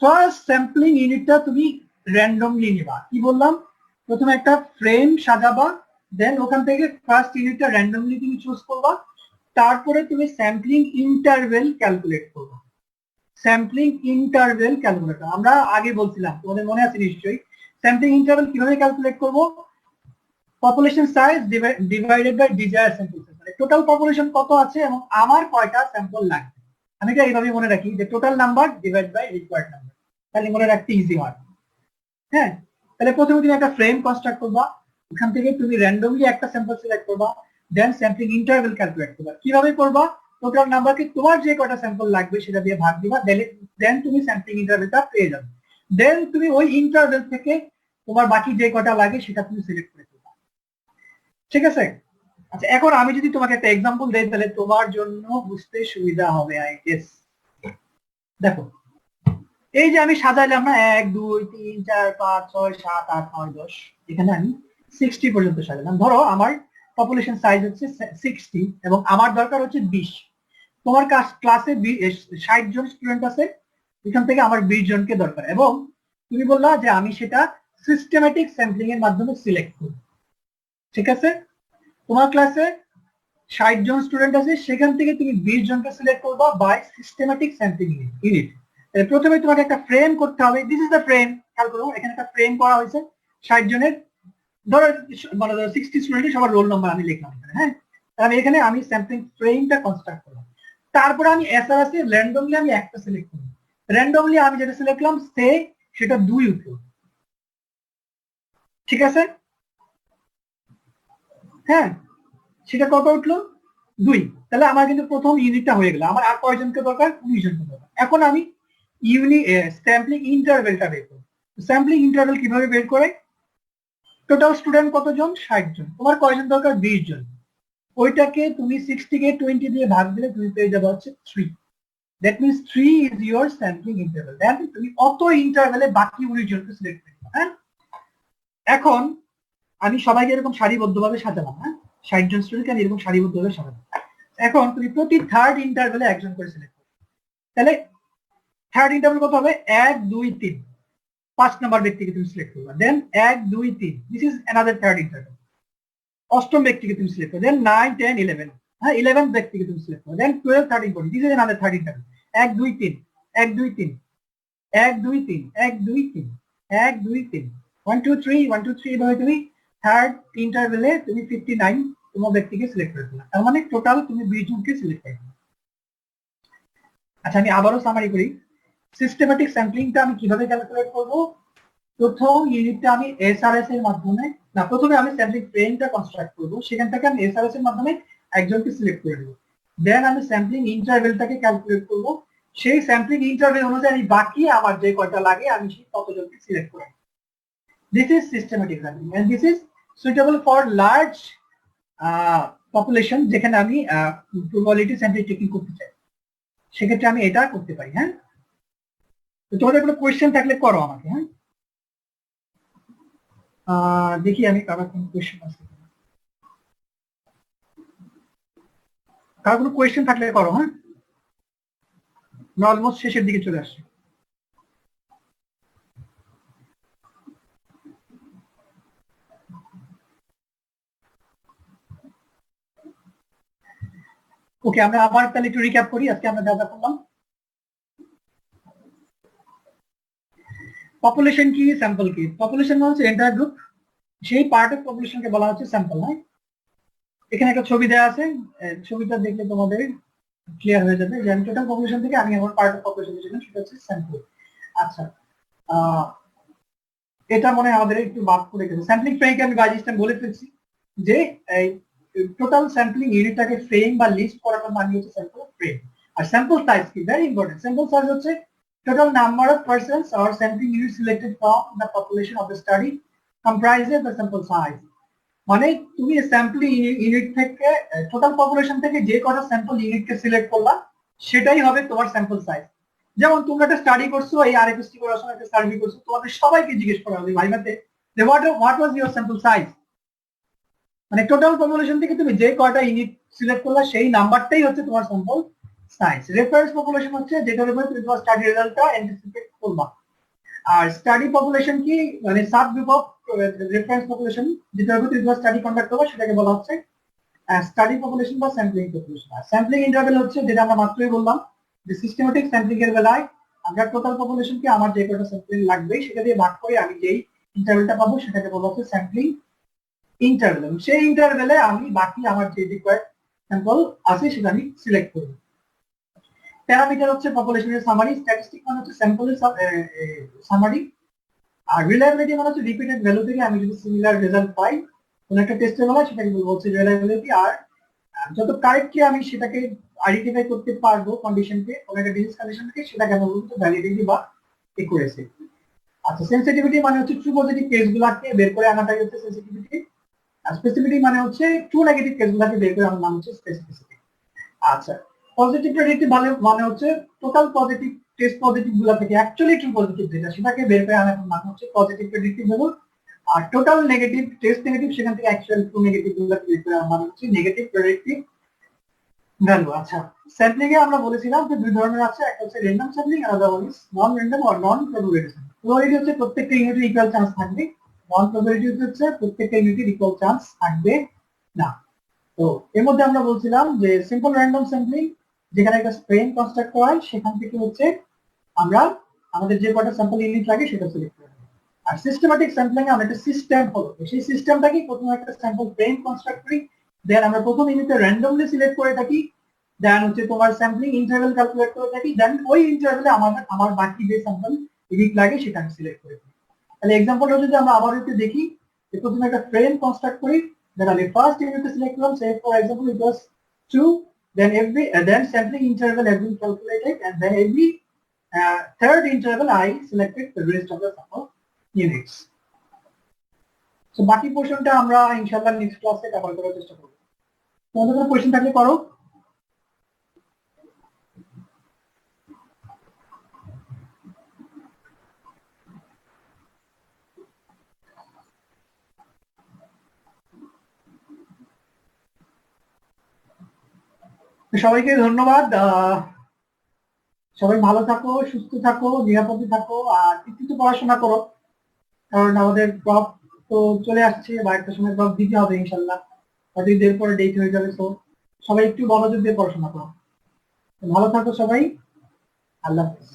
ফার্স্ট স্যাম্পলিং ইউনিটটা তুমি র্যান্ডমলি নিবা। কি বললাম? প্রথমে একটা ফ্রেম সাজাবা, দেন ওখান থেকে ফার্স্ট ইউনিটটা র্যান্ডমলি তুমি চুজ করবা। তারপরে তুমি স্যাম্পলিং ইন্টারভেল ক্যালকুলেট করবা। স্যাম্পলিং ইন্টারভেল ক্যালকুলেটর আমরা আগে বলছিলাম, তোমাদের মনে আছে নিশ্চয়ই। স্যাম্পলিং ইন্টারভেল কিভাবে ক্যালকুলেট করব? Population size divided by desire sample size, মানে টোটাল পপুলেশন কত আছে এবং আমার কয়টা স্যাম্পল লাগবে। আমি এটা এইভাবে মনে রাখি যে total number divide by required number, তাহলে মনে রাখতে ইজি হয়। হ্যাঁ, তাহলে প্রথমে তুমি একটা ফ্রেম কনস্ট্রাক্ট করবা, ওখান থেকে তুমি র্যান্ডমলি একটা স্যাম্পল সিলেক্ট করবা, দেন স্যাম্পলিং ইন্টারভেল ক্যালকুলেট করবা। কিভাবে করবা? টোটাল নাম্বারকে তোমার যে কয়টা স্যাম্পল লাগবে সেটা দিয়ে ভাগ দিবা, দেন তুমি স্যাম্পলিং ইন্টারভেলটা পেয়ে যাবে। দেন তুমি ওই ইন্টারভেল থেকে তোমার বাকি যে কয়টা লাগে সেটা তুমি সিলেক্ট করে দিবা। ঠিক আছে? আচ্ছা এখন আমি যদি তোমাকে একটা এক্সাম্পল দেই তাহলে তোমার জন্য বুঝতে সুবিধা হবে আই গেস। দেখো এই যে আমি সাজাইলাম না 1 2 3 4 5 6 7 8 9 10, এখানে আমি 60 পর্যন্ত সাজালাম। ধরো আমার পপুলেশন সাইজ হচ্ছে 60 এবং আমার দরকার হচ্ছে 20। তোমার ক্লাসে 60 জন স্টুডেন্ট আছে, এখান থেকে আমার 20 জনকে দরকার এবং তুমি বললা যে আমি সেটা সিস্টেম্যাটিক স্যাম্পলিং এর মাধ্যমে সিলেক্ট করব। ঠিক আছে? তোমার ক্লাসে 60 জন স্টুডেন্ট আছে, সেখান থেকে তুমি 20 জনকে সিলেক্ট করবা বাই সিস্টেম্যাটিক স্যাম্পলিং ইউনিট। প্রথমে তোমাকে একটা ফ্রেম করতে হবে। This is the frame. খেয়াল করো এখানে একটা ফ্রেম করা হয়েছে 60 জনের। ধরো মানে 60 স্টুডেন্টের সবার রোল নাম্বার আমি লিখলাম এখানে। হ্যাঁ, আমি এখানে আমি স্যাম্পলিং ফ্রেমটা কনস্ট্রাক্ট করলাম। তারপরে আমি এসআরএস এ র্যান্ডমলি আমি একটা সিলেক্ট করলাম। র্যান্ডমলি আমি যেটা সিলেক্ট করলাম সেটা 2 উঠলো। ঠিক আছে? হ্যাঁ, সেটা কত উঠলো? 2। তাহলে আমার কিন্তু প্রথম ইউনিটটা হয়ে গেল। আমার আর কয়জনকে দরকার? 19 জনকে দরকার। এখন আমি স্যাম্পলিং ইন্টারভেলটা বের করব। স্যাম্পলিং ইন্টারভেল কিভাবে বের করে? টোটাল স্টুডেন্ট কতজন? 60 জন। তোমার কয়জন দরকার? 20 জন। ওইটাকে তুমি 60 কে 20 দিয়ে ভাগ দিলে তুমি পেয়ে যাবে হচ্ছে 3। That means 3 is your sampling interval. Then তুমি অত ইন্টারভেলে বাকি 19 জনকে সিলেক্ট করবে। হ্যাঁ, এখন আমি সবাইকে এরকম সারিবদ্ধভাবে সাজালাম। হ্যাঁ, 60 জন স্টুডেন্টকে আমি এরকম সারিবদ্ধভাবে সাজালাম। এখন তুমি প্রতি থার্ড ইন্টারভেলে একজন করে সিলেক্ট করবে। তাহলে থার্ড ইন্টারভেল কত হবে 1 2 3 5 নাম্বার ব্যক্তিকে তুমি সিলেক্ট করবে দেন 1 2 3 this is another third interval অষ্টম ব্যক্তিকে তুমি সিলেক্ট করবে দেন 9 10 11 হ্যাঁ 11 ব্যক্তিকে তুমি সিলেক্ট করবে দেন 12 13 14 this is another third interval 1 2 3 1 2 3 1 2 3 1 2 3 1 2 3 1 2 3 1 2 3 এভাবে তুমি থার্ড ইন্টারভেলে তুমি 59 তোমার ব্যক্তিকে সিলেক্ট করে দিলা তার মানে টোটাল তুমি 20 জনকে সিলেক্ট করে দিলা আচ্ছা আমি আবারও সামারি করি সিস্টেমেটিক স্যাম্পলিংটা আমি কিভাবে ক্যালকুলেট করব প্রথম ইউনিটটা আমি এসআরএস এর মাধ্যমে না প্রথমে আমি স্যাম্পলিং ফ্রেমটা কনস্ট্রাক্ট করব সেখান থেকে আমি এসআরএস এর মাধ্যমে একজনকে সিলেক্ট করে দেব দেন আমি স্যাম্পলিং ইন্টারভেলটাকে ক্যালকুলেট করব সেই স্যাম্পলিং ইন্টারভেল অনুযায়ী বাকি আমার যে কয়টা লাগে আমি সেই ততজনকে সিলেক্ট করব this is systematic sampling and this is suitable for large population যেখানে আমি প্রবাবিলিটি স্যাম্পলিং টেকনিক করতে চাই সেক্ষেত্রে আমি এটা করতে পারি হ্যাঁ তো তোমাদের কোনো কোয়েশ্চেন থাকলে করো আমাকে হ্যাঁ দেখি আমি কারো কোনো কোয়েশ্চেন আছে কারো কোনো কোয়েশ্চেন থাকলে করো হ্যাঁ আমরা অলমোস্ট শেষের দিকে চলে আসছি ওকে আমরা আবার তাহলে একটু রিক্যাপ করি আজকে আমরা যা যা করলাম পপুলেশন কি স্যাম্পল কি পপুলেশন মানে হচ্ছে এন্টায়ার গ্রুপ সেই পার্ট অফ পপুলেশনকে বলা হচ্ছে স্যাম্পল হ্যাঁ এখানে একটা ছবি দেওয়া আছে ছবিটা দেখলে তোমাদের ক্লিয়ার হয়ে যাবে যে আমি টোটাল পপুলেশন থেকে আমি আমার পার্ট অফ পপুলেশন যেটা সেটা হচ্ছে স্যাম্পল আচ্ছা এটা মনে হয় আমাদের একটু বাদ করে গেছে স্যাম্পলিং ফ্রেমকে আমি বাই সিস্টেম বলে ফেলছি যে এই টোটাল স্যাম্পলিং ইউনিটটাকে ফ্রেম বা লিস্ট করাটা মানে হচ্ছে স্যাম্পল ফ্রেম আর স্যাম্পল সাইজ কি ভেরি ইম্পর্টেন্ট স্যাম্পল সাইজ হচ্ছে total number of persons or sampling units selected from the population of the study comprises the sample size মানে তুমি স্যাম্পলিং ইউনিট থেকে total population থেকে যে কটা স্যাম্পল ইউনিটকে সিলেক্ট করলা সেটাই হবে তোমার স্যাম্পল সাইজ যেমন তোমরা একটা স্টাডি করছো এই আরএফএসটি করার সময় একটা সার্ভে করছো তোমাদের সবাইকে জিজ্ঞেস করা হবে ভাইভাতে যে what was your sample size মানে টোটাল পপুলেশন থেকে তুমি যে কয়টা ইউনিট সিলেক্ট করলা সেই নাম্বারটাই হচ্ছে তোমার স্যাম্পল সাইজ রেফারেন্স পপুলেশন হচ্ছে যেটার উপরে তুমি তোমার স্টাডি রেজাল্টটা অ্যান্টিসিপেট করবা আর স্টাডি পপুলেশন কি মানে sub group of reference population যেটার উপরে তুমি স্টাডি কন্ডাক্ট করবা সেটাকে বলা হচ্ছে স্টাডি পপুলেশন বা স্যাম্পলিং পপুলেশন স্যাম্পলিং ইন্টারভেল হচ্ছে যেটা আমরা মাত্রই বললাম যে সিস্টেমেটিক স্যাম্পলিং এর বেলায় আমরা টোটাল পপুলেশনকে আমার যে কটা স্যাম্পলিং লাগবে সেটা দিয়ে ভাগ করে আমি যেই ইন্টারভেলটা পাবো সেটাকে বলা হচ্ছে স্যাম্পলিং ইন্টারভেল সেই ইন্টারভেলে আমি বাকি আমার যে রিকোয়ার্ড স্যাম্পল আছে সেটা আমি সিলেক্ট করব প্যারামিটার হচ্ছে পপুলেশনের সামারি স্ট্যাটিস্টিক মানে হচ্ছে স্যাম্পলের সামারি আর রিলায়েবিলিটি মানে হচ্ছে রিপিটেড ভ্যালু থেকে আমি যদি সিমিলার রেজাল্ট পাই কোন একটা টেস্টের বেলা সেটাকে বলবো হচ্ছে রিলায়েবিলিটি আর যত কারেক্টলি আমি সেটাকে আইডেন্টিফাই করতে পারবো কন্ডিশনকে কোন একটা ডিজিজ কন্ডিশনকে সেটাকে আমরা বলবো ভ্যালিডিটি বা একুরেসি আচ্ছা সেনসিটিভিটি মানে হচ্ছে ট্রু পজিটিভ কেসগুলোকে বের করে আনাটাই হচ্ছে সেনসিটিভিটি আর স্পেসিফিটি মানে হচ্ছে ট্রু নেগেটিভ কেসগুলোকে বের করে আনার নাম হচ্ছে স্পেসিফিসিটি আচ্ছা পজিটিভ প্রেডিক্টিভ মানে হচ্ছে টোটাল পজিটিভ টেস্ট পজিটিভ গুলা থেকে অ্যাকচুয়ালি ট্রু পজিটিভ যেটা সেটাকে বের করে আনার নাম হচ্ছে পজিটিভ প্রেডিক্টিভ ভ্যালু আর টোটাল নেগেটিভ টেস্ট নেগেটিভ সেখান থেকে অ্যাকচুয়াল ট্রু নেগেটিভ গুলা বের করে আনার মানে হচ্ছে নেগেটিভ প্রেডিক্টিভ ভ্যালু আচ্ছা স্যাম্পলিং এ আমরা বলেছিলাম যে দুই ধরনের আছে একটা হচ্ছে র্যান্ডম স্যাম্পলিং আর other one is non random or non probability probability হচ্ছে প্রত্যেকটা ইউনিটের ইকুয়াল চান্স থাকবে নন প্রবাবিলিটি হচ্ছে প্রত্যেকটা ইউনিটের ইকুয়াল চান্স থাকবে না তো এর মধ্যে আমরা বলছিলাম যে সিম্পল র্যান্ডম স্যাম্পলিং যেখানে একটা ফ্রেম কনস্ট্রাক্ট করা হয় সেখান থেকে হচ্ছে আমরা আমাদের যে কটা স্যাম্পল ইউনিট লাগে সেটা সিলেক্ট করব আর সিস্টেমেটিক স্যাম্পলিং এ আমরা একটা সিস্টেম ফলো করি সেই সিস্টেমটাকে প্রথমে একটা স্যাম্পল ফ্রেম কনস্ট্রাক্ট করি দেন আমরা প্রথম ইউনিটে র্যান্ডমলি সিলেক্ট করে থাকি দেন হচ্ছে তোমার স্যাম্পলিং ইন্টারভেল ক্যালকুলেট করে থাকি দেন ওই ইন্টারভেলে আমার বাকি যে স্যাম্পল ইউনিট লাগে সেটা আমি সিলেক্ট করে দিই তাহলে এক্সাম্পলটা যদি আমরা আবার একটু দেখি যে প্রথমে একটা ফ্রেম কনস্ট্রাক্ট করি দেন আমি ফার্স্ট ইউনিটে সিলেক্ট করলাম say for example it was 2 then sampling interval has been calculated and then every third interval I selected the rest of the sample units so বাকি পোরশনটা আমরা ইনশাআল্লাহ নেক্সট ক্লাসে কভার করার চেষ্টা করব তোমাদের কোনো কোশ্চেন থাকলে করো সবাইকে ধন্যবাদ সবাই ভালো থাকো, সুস্থ থাকো, নিরাপদে থাকো, আর একটু পড়াশোনা করো, কারণ আমাদের প্রপ তো চলে আসছে বা একটা সময় প্রপ দিতে হবে ইনশাল্লাহ, হয়তো ঈদের পরে ডেট হয়ে যাবে। তো সবাই একটু মনোযোগ দিয়ে পড়াশোনা করো। ভালো থাকো সবাই, আল্লাহ হাফেজ।